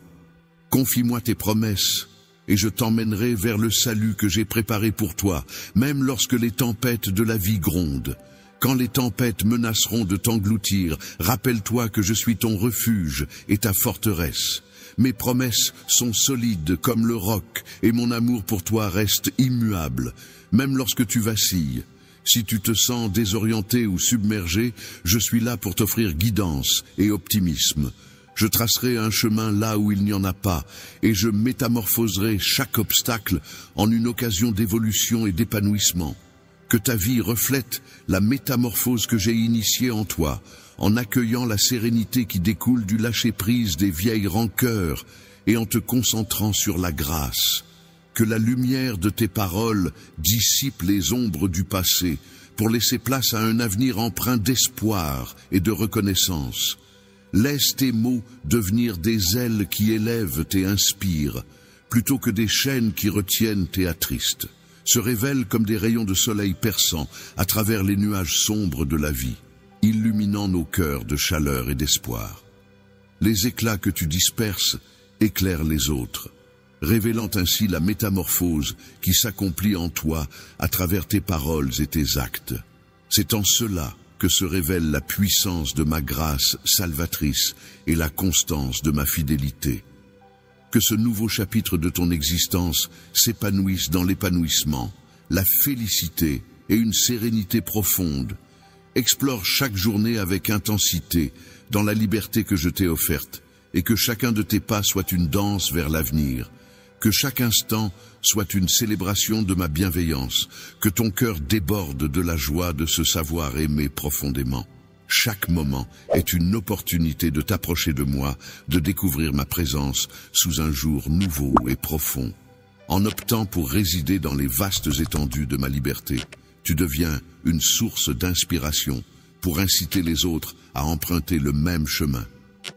Confie-moi tes promesses, et je t'emmènerai vers le salut que j'ai préparé pour toi, même lorsque les tempêtes de la vie grondent. Quand les tempêtes menaceront de t'engloutir, rappelle-toi que je suis ton refuge et ta forteresse. Mes promesses sont solides comme le roc, et mon amour pour toi reste immuable, même lorsque tu vacilles. Si tu te sens désorienté ou submergé, je suis là pour t'offrir guidance et optimisme. Je tracerai un chemin là où il n'y en a pas, et je métamorphoserai chaque obstacle en une occasion d'évolution et d'épanouissement. Que ta vie reflète la métamorphose que j'ai initiée en toi, en accueillant la sérénité qui découle du lâcher-prise des vieilles rancœurs et en te concentrant sur la grâce. Que la lumière de tes paroles dissipe les ombres du passé pour laisser place à un avenir empreint d'espoir et de reconnaissance. Laisse tes mots devenir des ailes qui élèvent et inspirent, plutôt que des chaînes qui retiennent et attristent. Se révèlent comme des rayons de soleil perçants à travers les nuages sombres de la vie, illuminant nos cœurs de chaleur et d'espoir. Les éclats que tu disperses éclairent les autres, révélant ainsi la métamorphose qui s'accomplit en toi à travers tes paroles et tes actes. C'est en cela que se révèle la puissance de ma grâce salvatrice et la constance de ma fidélité. Que ce nouveau chapitre de ton existence s'épanouisse dans l'épanouissement, la félicité et une sérénité profonde. Explore chaque journée avec intensité, dans la liberté que je t'ai offerte, et que chacun de tes pas soit une danse vers l'avenir. Que chaque instant soit une célébration de ma bienveillance, que ton cœur déborde de la joie de se savoir aimé profondément. Chaque moment est une opportunité de t'approcher de moi, de découvrir ma présence sous un jour nouveau et profond. En optant pour résider dans les vastes étendues de ma liberté, tu deviens une source d'inspiration pour inciter les autres à emprunter le même chemin.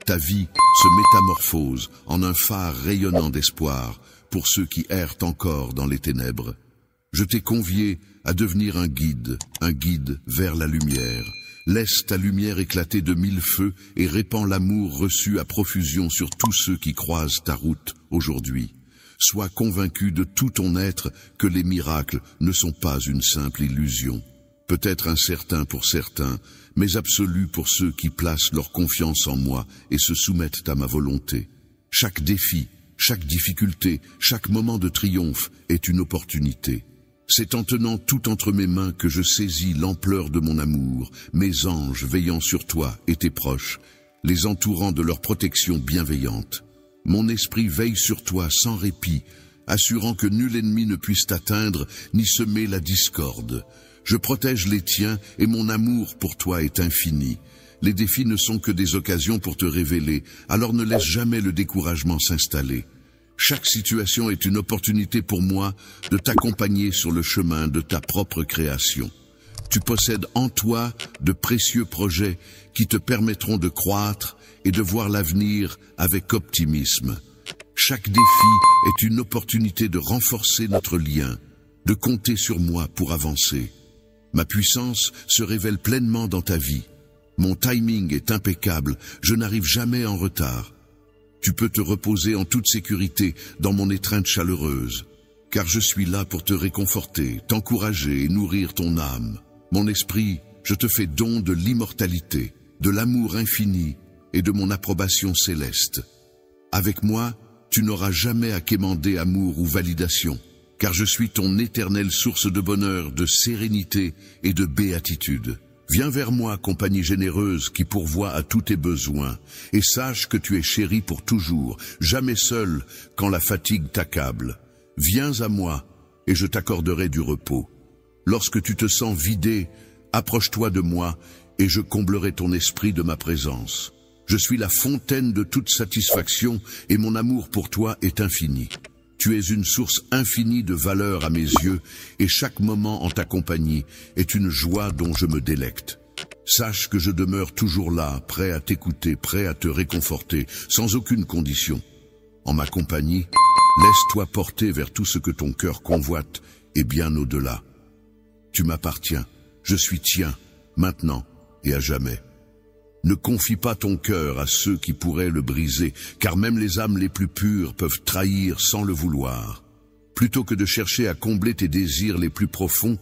Ta vie se métamorphose en un phare rayonnant d'espoir pour ceux qui errent encore dans les ténèbres. Je t'ai convié à devenir un guide vers la lumière. Laisse ta lumière éclater de mille feux et répands l'amour reçu à profusion sur tous ceux qui croisent ta route aujourd'hui. Sois convaincu de tout ton être que les miracles ne sont pas une simple illusion. Peut-être incertain pour certains, mais absolu pour ceux qui placent leur confiance en moi et se soumettent à ma volonté. Chaque défi, chaque difficulté, chaque moment de triomphe est une opportunité. C'est en tenant tout entre mes mains que je saisis l'ampleur de mon amour, mes anges veillant sur toi et tes proches, les entourant de leur protection bienveillante. Mon esprit veille sur toi sans répit, assurant que nul ennemi ne puisse t'atteindre ni semer la discorde. Je protège les tiens et mon amour pour toi est infini. Les défis ne sont que des occasions pour te révéler, alors ne laisse jamais le découragement s'installer. Chaque situation est une opportunité pour moi de t'accompagner sur le chemin de ta propre création. Tu possèdes en toi de précieux projets qui te permettront de croître et de voir l'avenir avec optimisme. Chaque défi est une opportunité de renforcer notre lien, de compter sur moi pour avancer. Ma puissance se révèle pleinement dans ta vie. Mon timing est impeccable, je n'arrive jamais en retard. Tu peux te reposer en toute sécurité dans mon étreinte chaleureuse, car je suis là pour te réconforter, t'encourager et nourrir ton âme. Mon esprit, je te fais don de l'immortalité, de l'amour infini et de mon approbation céleste. Avec moi, tu n'auras jamais à quémander amour ou validation, car je suis ton éternelle source de bonheur, de sérénité et de béatitude. Viens vers moi, compagnie généreuse qui pourvoit à tous tes besoins, et sache que tu es chéri pour toujours, jamais seul quand la fatigue t'accable. Viens à moi, et je t'accorderai du repos. Lorsque tu te sens vidé, approche-toi de moi, et je comblerai ton esprit de ma présence. Je suis la fontaine de toute satisfaction, et mon amour pour toi est infini. Tu es une source infinie de valeur à mes yeux, et chaque moment en ta compagnie est une joie dont je me délecte. Sache que je demeure toujours là, prêt à t'écouter, prêt à te réconforter, sans aucune condition. En ma compagnie, laisse-toi porter vers tout ce que ton cœur convoite, et bien au-delà. Tu m'appartiens, je suis tien, maintenant et à jamais. Ne confie pas ton cœur à ceux qui pourraient le briser, car même les âmes les plus pures peuvent trahir sans le vouloir. Plutôt que de chercher à combler tes désirs les plus profonds,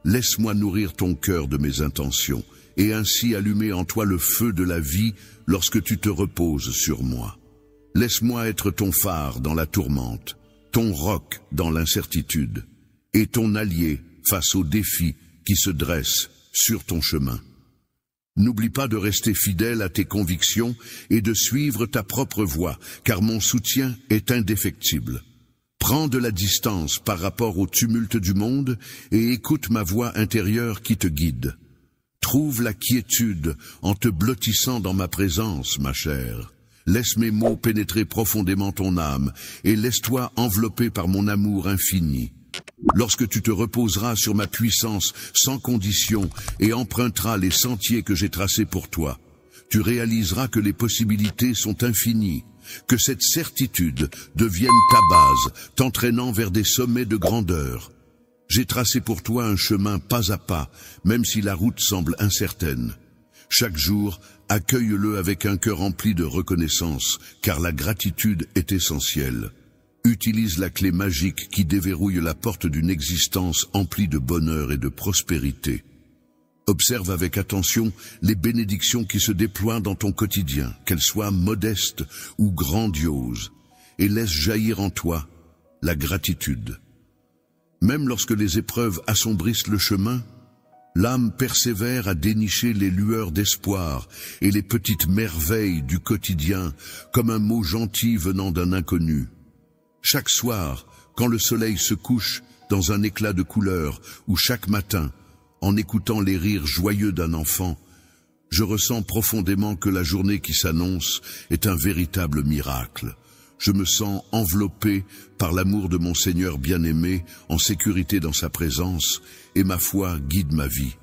laisse-moi nourrir ton cœur de mes intentions, et ainsi allumer en toi le feu de la vie lorsque tu te reposes sur moi. Laisse-moi être ton phare dans la tourmente, ton roc dans l'incertitude, et ton allié face aux défis qui se dressent sur ton chemin. N'oublie pas de rester fidèle à tes convictions et de suivre ta propre voie, car mon soutien est indéfectible. Prends de la distance par rapport au tumulte du monde et écoute ma voix intérieure qui te guide. Trouve la quiétude en te blottissant dans ma présence, ma chère. Laisse mes mots pénétrer profondément ton âme et laisse-toi envelopper par mon amour infini. Lorsque tu te reposeras sur ma puissance sans condition et emprunteras les sentiers que j'ai tracés pour toi, tu réaliseras que les possibilités sont infinies, que cette certitude devienne ta base, t'entraînant vers des sommets de grandeur. J'ai tracé pour toi un chemin pas à pas, même si la route semble incertaine. Chaque jour, accueille-le avec un cœur rempli de reconnaissance, car la gratitude est essentielle. Utilise la clé magique qui déverrouille la porte d'une existence emplie de bonheur et de prospérité. Observe avec attention les bénédictions qui se déploient dans ton quotidien, qu'elles soient modestes ou grandioses, et laisse jaillir en toi la gratitude. Même lorsque les épreuves assombrissent le chemin, l'âme persévère à dénicher les lueurs d'espoir et les petites merveilles du quotidien comme un mot gentil venant d'un inconnu. Chaque soir, quand le soleil se couche dans un éclat de couleur, ou chaque matin, en écoutant les rires joyeux d'un enfant, je ressens profondément que la journée qui s'annonce est un véritable miracle. Je me sens enveloppé par l'amour de mon Seigneur bien-aimé, en sécurité dans sa présence, et ma foi guide ma vie.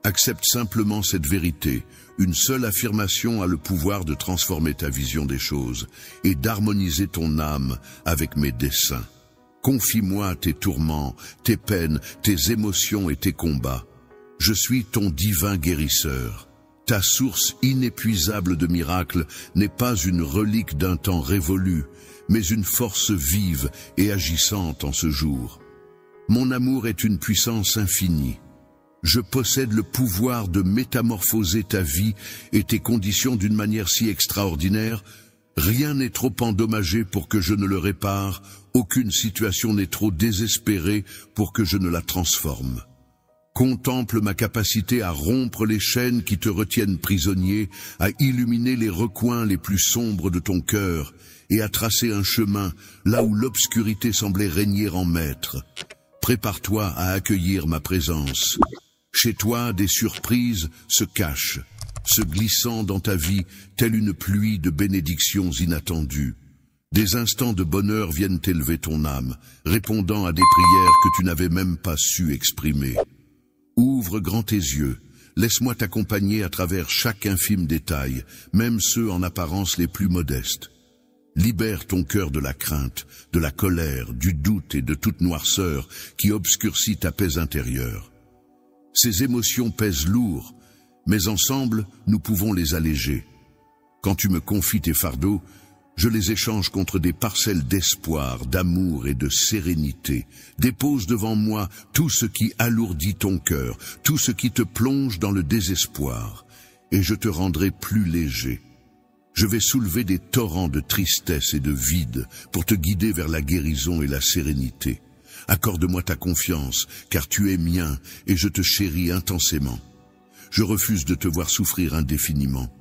Accepte simplement cette vérité. Une seule affirmation a le pouvoir de transformer ta vision des choses et d'harmoniser ton âme avec mes desseins. Confie-moi tes tourments, tes peines, tes émotions et tes combats. Je suis ton divin guérisseur. Ta source inépuisable de miracles n'est pas une relique d'un temps révolu, mais une force vive et agissante en ce jour. Mon amour est une puissance infinie. Je possède le pouvoir de métamorphoser ta vie et tes conditions d'une manière si extraordinaire. Rien n'est trop endommagé pour que je ne le répare, aucune situation n'est trop désespérée pour que je ne la transforme. Contemple ma capacité à rompre les chaînes qui te retiennent prisonnier, à illuminer les recoins les plus sombres de ton cœur et à tracer un chemin là où l'obscurité semblait régner en maître. Prépare-toi à accueillir ma présence. Chez toi, des surprises se cachent, se glissant dans ta vie telle une pluie de bénédictions inattendues. Des instants de bonheur viennent élever ton âme, répondant à des prières que tu n'avais même pas su exprimer. Ouvre grand tes yeux, laisse-moi t'accompagner à travers chaque infime détail, même ceux en apparence les plus modestes. Libère ton cœur de la crainte, de la colère, du doute et de toute noirceur qui obscurcit ta paix intérieure. Ces émotions pèsent lourd, mais ensemble, nous pouvons les alléger. Quand tu me confies tes fardeaux, je les échange contre des parcelles d'espoir, d'amour et de sérénité. Dépose devant moi tout ce qui alourdit ton cœur, tout ce qui te plonge dans le désespoir, et je te rendrai plus léger. Je vais soulever des torrents de tristesse et de vide pour te guider vers la guérison et la sérénité. Accorde-moi ta confiance, car tu es mien et je te chéris intensément. Je refuse de te voir souffrir indéfiniment.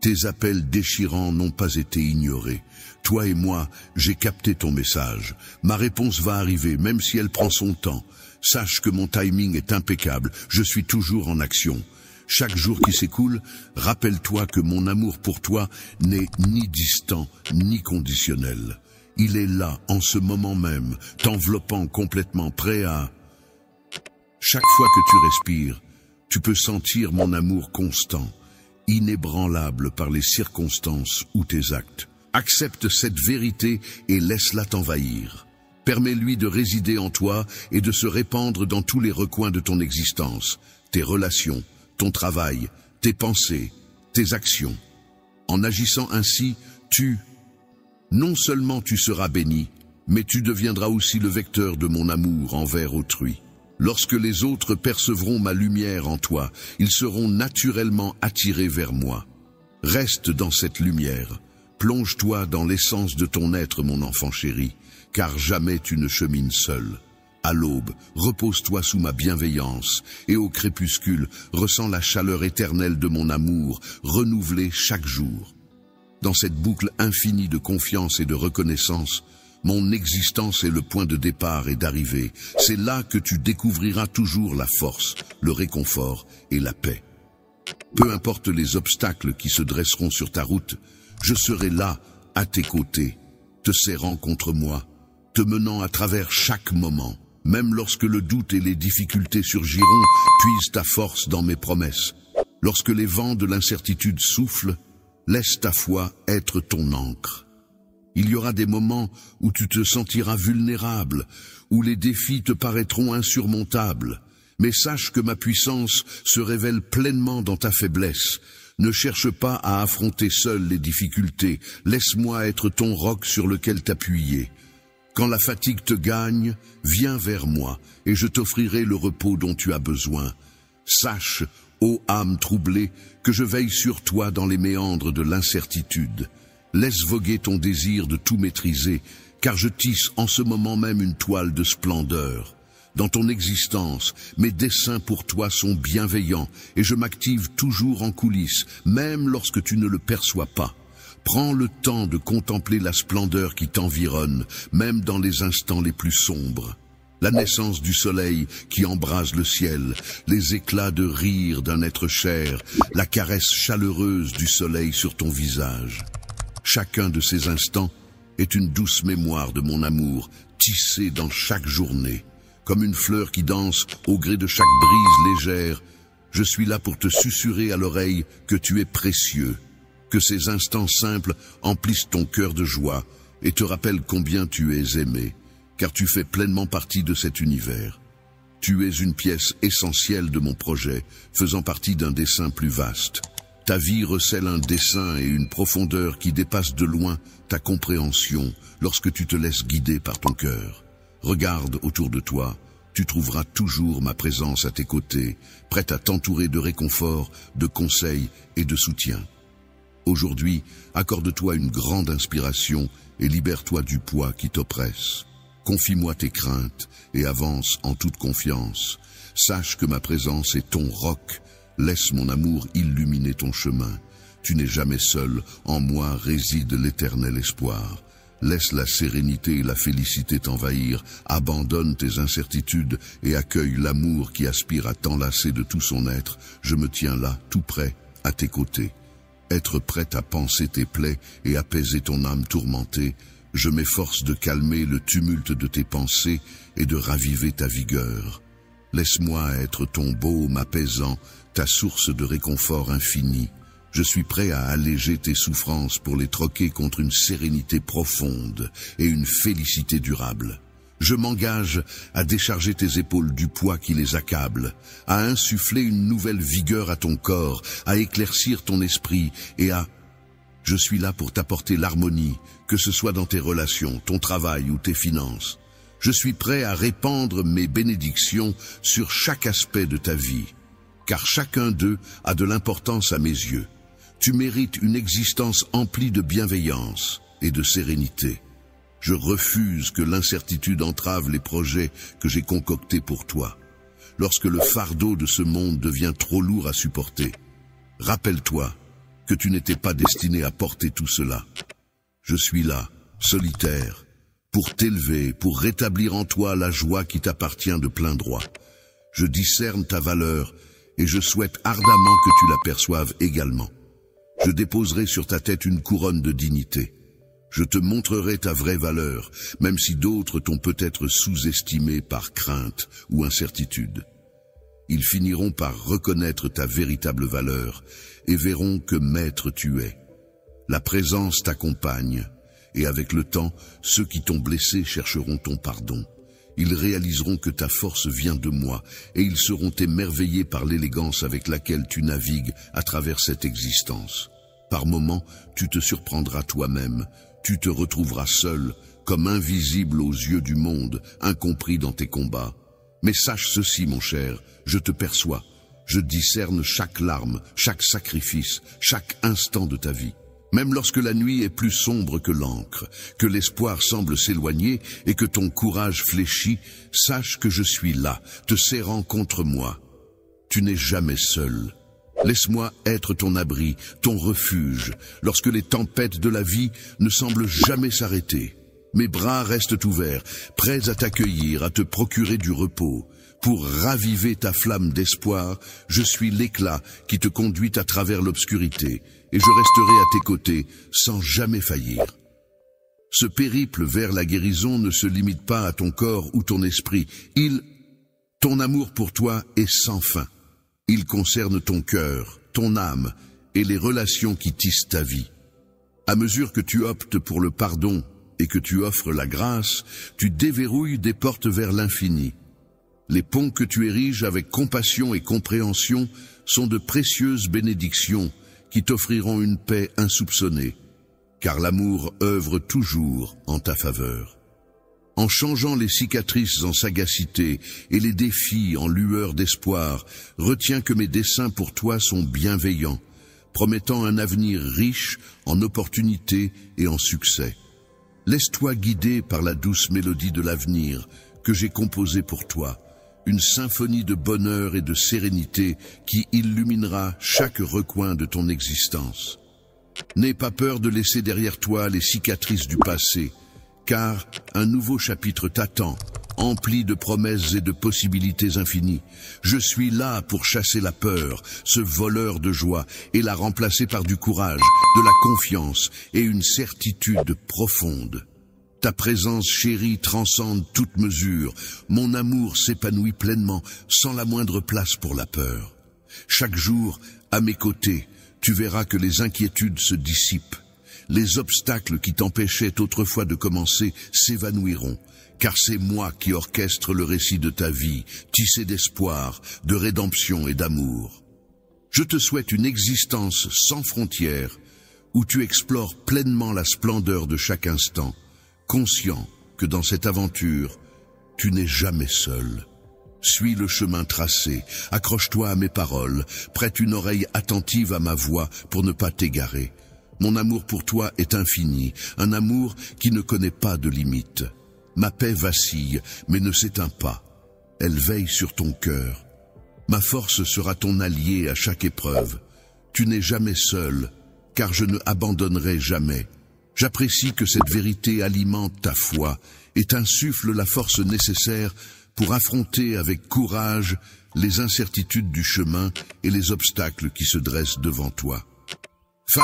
Tes appels déchirants n'ont pas été ignorés. Toi et moi, j'ai capté ton message. Ma réponse va arriver, même si elle prend son temps. Sache que mon timing est impeccable, je suis toujours en action. Chaque jour qui s'écoule, rappelle-toi que mon amour pour toi n'est ni distant, ni conditionnel. Il est là, en ce moment même, t'enveloppant complètement, prêt à... Chaque fois que tu respires, tu peux sentir mon amour constant, inébranlable par les circonstances ou tes actes. Accepte cette vérité et laisse-la t'envahir. Permets-lui de résider en toi et de se répandre dans tous les recoins de ton existence, tes relations, ton travail, tes pensées, tes actions. En agissant ainsi, non seulement tu seras béni, mais tu deviendras aussi le vecteur de mon amour envers autrui. Lorsque les autres percevront ma lumière en toi, ils seront naturellement attirés vers moi. Reste dans cette lumière, plonge-toi dans l'essence de ton être, mon enfant chéri, car jamais tu ne chemines seul. À l'aube, repose-toi sous ma bienveillance, et au crépuscule, ressens la chaleur éternelle de mon amour, renouvelée chaque jour. Dans cette boucle infinie de confiance et de reconnaissance, mon existence est le point de départ et d'arrivée. C'est là que tu découvriras toujours la force, le réconfort et la paix. Peu importe les obstacles qui se dresseront sur ta route, je serai là, à tes côtés, te serrant contre moi, te menant à travers chaque moment. Même lorsque le doute et les difficultés surgiront, puise ta force dans mes promesses. Lorsque les vents de l'incertitude soufflent, laisse ta foi être ton encre. Il y aura des moments où tu te sentiras vulnérable, où les défis te paraîtront insurmontables. Mais sache que ma puissance se révèle pleinement dans ta faiblesse. Ne cherche pas à affronter seul les difficultés. Laisse-moi être ton roc sur lequel t'appuyer. Quand la fatigue te gagne, viens vers moi, et je t'offrirai le repos dont tu as besoin. Sache, ô âme troublée, que je veille sur toi dans les méandres de l'incertitude. Laisse voguer ton désir de tout maîtriser, car je tisse en ce moment même une toile de splendeur. Dans ton existence, mes desseins pour toi sont bienveillants, et je m'active toujours en coulisses, même lorsque tu ne le perçois pas. Prends le temps de contempler la splendeur qui t'environne, même dans les instants les plus sombres. La naissance du soleil qui embrase le ciel, les éclats de rire d'un être cher, la caresse chaleureuse du soleil sur ton visage. Chacun de ces instants est une douce mémoire de mon amour, tissée dans chaque journée. Comme une fleur qui danse au gré de chaque brise légère, je suis là pour te susurrer à l'oreille que tu es précieux, que ces instants simples emplissent ton cœur de joie et te rappellent combien tu es aimé, car tu fais pleinement partie de cet univers. Tu es une pièce essentielle de mon projet, faisant partie d'un dessein plus vaste. Ta vie recèle un dessein et une profondeur qui dépassent de loin ta compréhension lorsque tu te laisses guider par ton cœur. Regarde autour de toi, tu trouveras toujours ma présence à tes côtés, prête à t'entourer de réconfort, de conseils et de soutien. Aujourd'hui, accorde-toi une grande inspiration et libère-toi du poids qui t'oppresse. Confie-moi tes craintes et avance en toute confiance. Sache que ma présence est ton roc. Laisse mon amour illuminer ton chemin. Tu n'es jamais seul, en moi réside l'éternel espoir. Laisse la sérénité et la félicité t'envahir, abandonne tes incertitudes et accueille l'amour qui aspire à t'enlacer de tout son être. Je me tiens là, tout près, à tes côtés. Être prête à panser tes plaies et apaiser ton âme tourmentée, je m'efforce de calmer le tumulte de tes pensées et de raviver ta vigueur. Laisse-moi être ton baume apaisant, ta source de réconfort infini. Je suis prêt à alléger tes souffrances pour les troquer contre une sérénité profonde et une félicité durable. Je m'engage à décharger tes épaules du poids qui les accable, à insuffler une nouvelle vigueur à ton corps, à éclaircir ton esprit et à... Je suis là pour t'apporter l'harmonie, que ce soit dans tes relations, ton travail ou tes finances. Je suis prêt à répandre mes bénédictions sur chaque aspect de ta vie, car chacun d'eux a de l'importance à mes yeux. Tu mérites une existence emplie de bienveillance et de sérénité. Je refuse que l'incertitude entrave les projets que j'ai concoctés pour toi. Lorsque le fardeau de ce monde devient trop lourd à supporter, rappelle-toi que tu n'étais pas destiné à porter tout cela. Je suis là, solitaire, pour t'élever, pour rétablir en toi la joie qui t'appartient de plein droit. Je discerne ta valeur et je souhaite ardemment que tu la perçoives également. Je déposerai sur ta tête une couronne de dignité. Je te montrerai ta vraie valeur, même si d'autres t'ont peut-être sous-estimé par crainte ou incertitude. Ils finiront par reconnaître ta véritable valeur et verront que maître tu es. La présence t'accompagne, et avec le temps, ceux qui t'ont blessé chercheront ton pardon. Ils réaliseront que ta force vient de moi, et ils seront émerveillés par l'élégance avec laquelle tu navigues à travers cette existence. Par moments, tu te surprendras toi-même, tu te retrouveras seul, comme invisible aux yeux du monde, incompris dans tes combats. Mais sache ceci, mon cher, je te perçois, je discerne chaque larme, chaque sacrifice, chaque instant de ta vie. Même lorsque la nuit est plus sombre que l'encre, que l'espoir semble s'éloigner et que ton courage fléchit, sache que je suis là, te serrant contre moi. Tu n'es jamais seul. Laisse-moi être ton abri, ton refuge, lorsque les tempêtes de la vie ne semblent jamais s'arrêter. Mes bras restent ouverts, prêts à t'accueillir, à te procurer du repos. Pour raviver ta flamme d'espoir, je suis l'éclat qui te conduit à travers l'obscurité, et je resterai à tes côtés sans jamais faillir. Ce périple vers la guérison ne se limite pas à ton corps ou ton esprit. Ton amour pour toi est sans fin. Il concerne ton cœur, ton âme et les relations qui tissent ta vie. À mesure que tu optes pour le pardon et que tu offres la grâce, tu déverrouilles des portes vers l'infini. Les ponts que tu ériges avec compassion et compréhension sont de précieuses bénédictions qui t'offriront une paix insoupçonnée, car l'amour œuvre toujours en ta faveur. En changeant les cicatrices en sagacité et les défis en lueur d'espoir, retiens que mes desseins pour toi sont bienveillants, promettant un avenir riche en opportunités et en succès. Laisse-toi guider par la douce mélodie de l'avenir que j'ai composée pour toi, une symphonie de bonheur et de sérénité qui illuminera chaque recoin de ton existence. N'aie pas peur de laisser derrière toi les cicatrices du passé, car un nouveau chapitre t'attend, empli de promesses et de possibilités infinies. Je suis là pour chasser la peur, ce voleur de joie, et la remplacer par du courage, de la confiance et une certitude profonde. Ta présence chérie transcende toute mesure. Mon amour s'épanouit pleinement, sans la moindre place pour la peur. Chaque jour, à mes côtés, tu verras que les inquiétudes se dissipent. Les obstacles qui t'empêchaient autrefois de commencer s'évanouiront, car c'est moi qui orchestre le récit de ta vie, tissé d'espoir, de rédemption et d'amour. Je te souhaite une existence sans frontières, où tu explores pleinement la splendeur de chaque instant, conscient que dans cette aventure, tu n'es jamais seul. Suis le chemin tracé, accroche-toi à mes paroles, prête une oreille attentive à ma voix pour ne pas t'égarer. Mon amour pour toi est infini, un amour qui ne connaît pas de limites. Ma paix vacille, mais ne s'éteint pas. Elle veille sur ton cœur. Ma force sera ton allié à chaque épreuve. Tu n'es jamais seul, car je ne abandonnerai jamais. J'apprécie que cette vérité alimente ta foi et t'insuffle la force nécessaire pour affronter avec courage les incertitudes du chemin et les obstacles qui se dressent devant toi. Face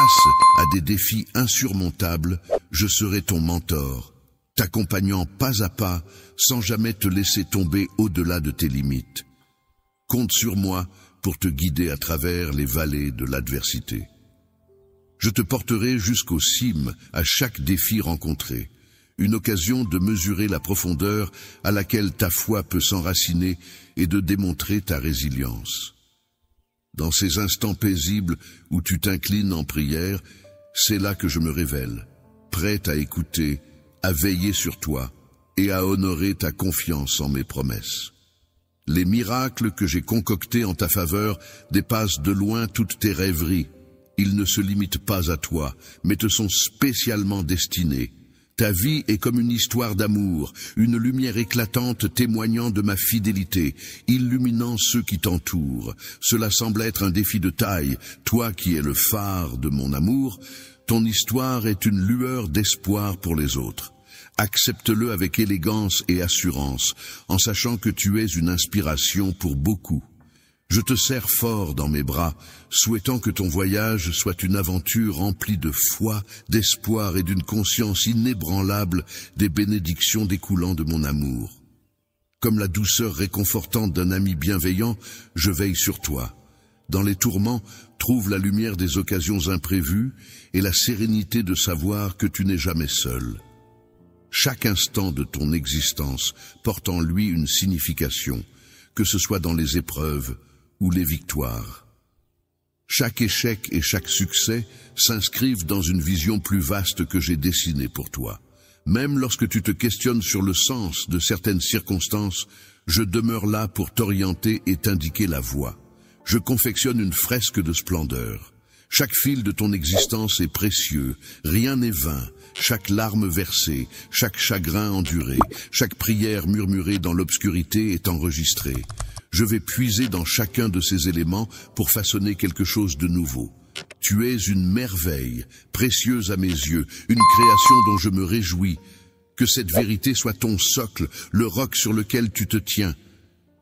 à des défis insurmontables, je serai ton mentor, t'accompagnant pas à pas sans jamais te laisser tomber au-delà de tes limites. Compte sur moi pour te guider à travers les vallées de l'adversité. Je te porterai jusqu'aux cimes à chaque défi rencontré, une occasion de mesurer la profondeur à laquelle ta foi peut s'enraciner et de démontrer ta résilience. Dans ces instants paisibles où tu t'inclines en prière, c'est là que je me révèle, prête à écouter, à veiller sur toi et à honorer ta confiance en mes promesses. Les miracles que j'ai concoctés en ta faveur dépassent de loin toutes tes rêveries. Ils ne se limitent pas à toi, mais te sont spécialement destinés. Ta vie est comme une histoire d'amour, une lumière éclatante témoignant de ma fidélité, illuminant ceux qui t'entourent. Cela semble être un défi de taille. Toi qui es le phare de mon amour, ton histoire est une lueur d'espoir pour les autres. Accepte-le avec élégance et assurance, en sachant que tu es une inspiration pour beaucoup. Je te serre fort dans mes bras, souhaitant que ton voyage soit une aventure remplie de foi, d'espoir et d'une conscience inébranlable des bénédictions découlant de mon amour. Comme la douceur réconfortante d'un ami bienveillant, je veille sur toi. Dans les tourments, trouve la lumière des occasions imprévues et la sérénité de savoir que tu n'es jamais seul. Chaque instant de ton existence porte en lui une signification, que ce soit dans les épreuves ou les victoires. Chaque échec et chaque succès s'inscrivent dans une vision plus vaste que j'ai dessinée pour toi. Même lorsque tu te questionnes sur le sens de certaines circonstances, je demeure là pour t'orienter et t'indiquer la voie. Je confectionne une fresque de splendeur. Chaque fil de ton existence est précieux, rien n'est vain. Chaque larme versée, chaque chagrin enduré, chaque prière murmurée dans l'obscurité est enregistrée. Je vais puiser dans chacun de ces éléments pour façonner quelque chose de nouveau. Tu es une merveille, précieuse à mes yeux, une création dont je me réjouis. Que cette vérité soit ton socle, le roc sur lequel tu te tiens.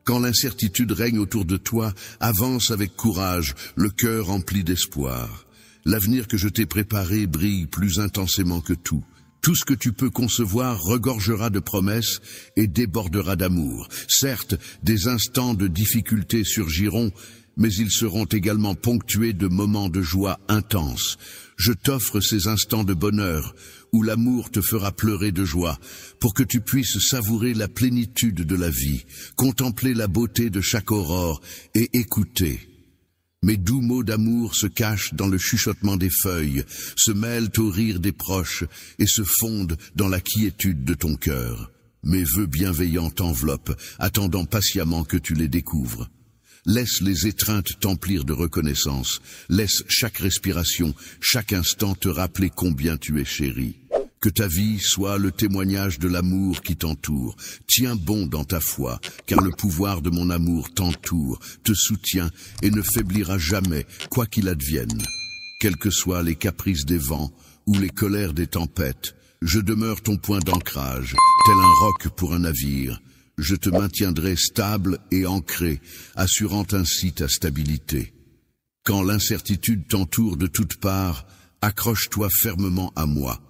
Quand l'incertitude règne autour de toi, avance avec courage, le cœur rempli d'espoir. L'avenir que je t'ai préparé brille plus intensément que tout. Tout ce que tu peux concevoir regorgera de promesses et débordera d'amour. Certes, des instants de difficulté surgiront, mais ils seront également ponctués de moments de joie intense. Je t'offre ces instants de bonheur, où l'amour te fera pleurer de joie, pour que tu puisses savourer la plénitude de la vie, contempler la beauté de chaque aurore et écouter. Mes doux mots d'amour se cachent dans le chuchotement des feuilles, se mêlent au rire des proches et se fondent dans la quiétude de ton cœur. Mes vœux bienveillants t'enveloppent, attendant patiemment que tu les découvres. Laisse les étreintes t'emplir de reconnaissance. Laisse chaque respiration, chaque instant te rappeler combien tu es chéri. Que ta vie soit le témoignage de l'amour qui t'entoure. Tiens bon dans ta foi, car le pouvoir de mon amour t'entoure, te soutient et ne faiblira jamais, quoi qu'il advienne. Quels que soient les caprices des vents ou les colères des tempêtes, je demeure ton point d'ancrage, tel un roc pour un navire. Je te maintiendrai stable et ancré, assurant ainsi ta stabilité. Quand l'incertitude t'entoure de toutes parts, accroche-toi fermement à moi.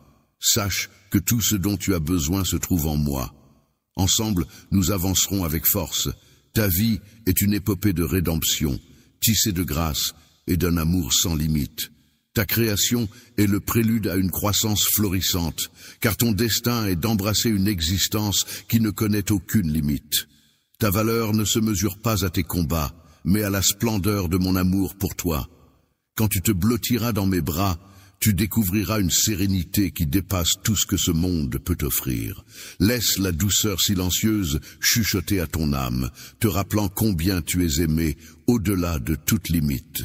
Sache que tout ce dont tu as besoin se trouve en moi. Ensemble, nous avancerons avec force. Ta vie est une épopée de rédemption, tissée de grâce et d'un amour sans limite. Ta création est le prélude à une croissance florissante, car ton destin est d'embrasser une existence qui ne connaît aucune limite. Ta valeur ne se mesure pas à tes combats, mais à la splendeur de mon amour pour toi. Quand tu te blottiras dans mes bras, tu découvriras une sérénité qui dépasse tout ce que ce monde peut t'offrir. Laisse la douceur silencieuse chuchoter à ton âme, te rappelant combien tu es aimé au-delà de toute limite.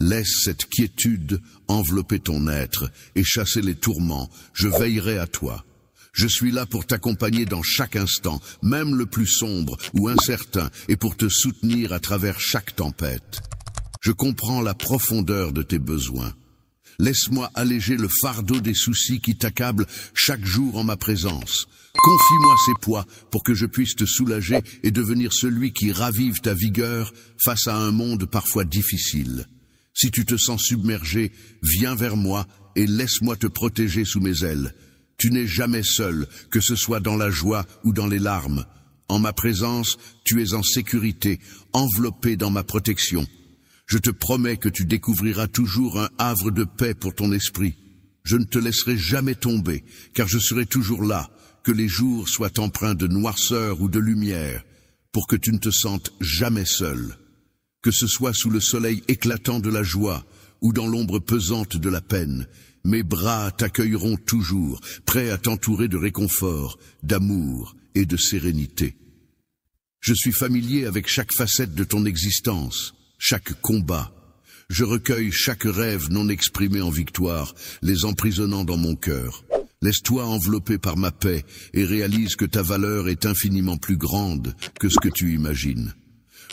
Laisse cette quiétude envelopper ton être et chasser les tourments, je veillerai à toi. Je suis là pour t'accompagner dans chaque instant, même le plus sombre ou incertain, et pour te soutenir à travers chaque tempête. Je comprends la profondeur de tes besoins. Laisse-moi alléger le fardeau des soucis qui t'accablent chaque jour en ma présence. Confie-moi ces poids pour que je puisse te soulager et devenir celui qui ravive ta vigueur face à un monde parfois difficile. Si tu te sens submergé, viens vers moi et laisse-moi te protéger sous mes ailes. Tu n'es jamais seul, que ce soit dans la joie ou dans les larmes. En ma présence, tu es en sécurité, enveloppé dans ma protection. Je te promets que tu découvriras toujours un havre de paix pour ton esprit. Je ne te laisserai jamais tomber, car je serai toujours là, que les jours soient empreints de noirceur ou de lumière, pour que tu ne te sentes jamais seul. Que ce soit sous le soleil éclatant de la joie ou dans l'ombre pesante de la peine, mes bras t'accueilleront toujours, prêts à t'entourer de réconfort, d'amour et de sérénité. Je suis familier avec chaque facette de ton existence, chaque combat. Je recueille chaque rêve non exprimé en victoire, les emprisonnant dans mon cœur. Laisse-toi envelopper par ma paix et réalise que ta valeur est infiniment plus grande que ce que tu imagines.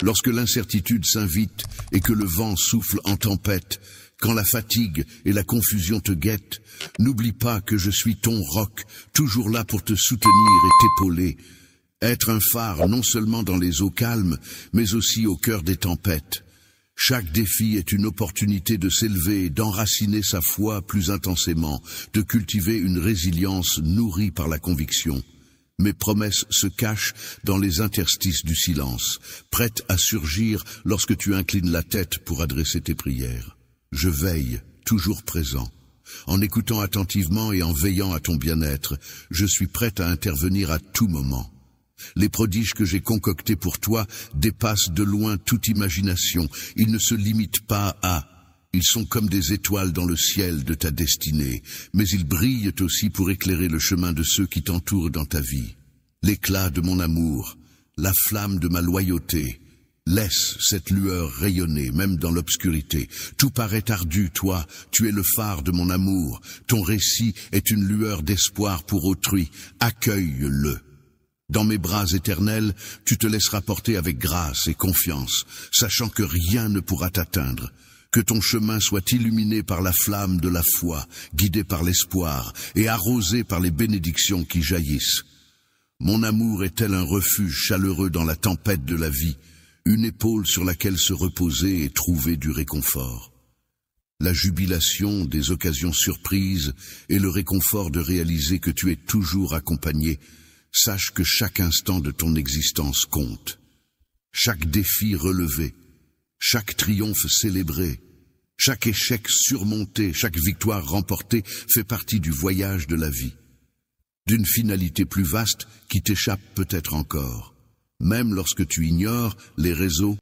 Lorsque l'incertitude s'invite et que le vent souffle en tempête, quand la fatigue et la confusion te guettent, n'oublie pas que je suis ton roc, toujours là pour te soutenir et t'épauler. Être un phare non seulement dans les eaux calmes, mais aussi au cœur des tempêtes. Chaque défi est une opportunité de s'élever et d'enraciner sa foi plus intensément, de cultiver une résilience nourrie par la conviction. Mes promesses se cachent dans les interstices du silence, prêtes à surgir lorsque tu inclines la tête pour adresser tes prières. Je veille, toujours présent. En écoutant attentivement et en veillant à ton bien-être, je suis prête à intervenir à tout moment. Les prodiges que j'ai concoctés pour toi dépassent de loin toute imagination. Ils ne se limitent pas à... Ils sont comme des étoiles dans le ciel de ta destinée, mais ils brillent aussi pour éclairer le chemin de ceux qui t'entourent dans ta vie. L'éclat de mon amour, la flamme de ma loyauté, laisse cette lueur rayonner, même dans l'obscurité. Tout paraît ardu, toi, tu es le phare de mon amour. Ton récit est une lueur d'espoir pour autrui. Accueille-le. Dans mes bras éternels, tu te laisseras porter avec grâce et confiance, sachant que rien ne pourra t'atteindre. Que ton chemin soit illuminé par la flamme de la foi, guidé par l'espoir et arrosé par les bénédictions qui jaillissent. Mon amour est tel un refuge chaleureux dans la tempête de la vie, une épaule sur laquelle se reposer et trouver du réconfort. La jubilation des occasions surprises et le réconfort de réaliser que tu es toujours accompagné, sache que chaque instant de ton existence compte. Chaque défi relevé, chaque triomphe célébré, chaque échec surmonté, chaque victoire remportée fait partie du voyage de la vie. D'une finalité plus vaste qui t'échappe peut-être encore. Même lorsque tu ignores les réseaux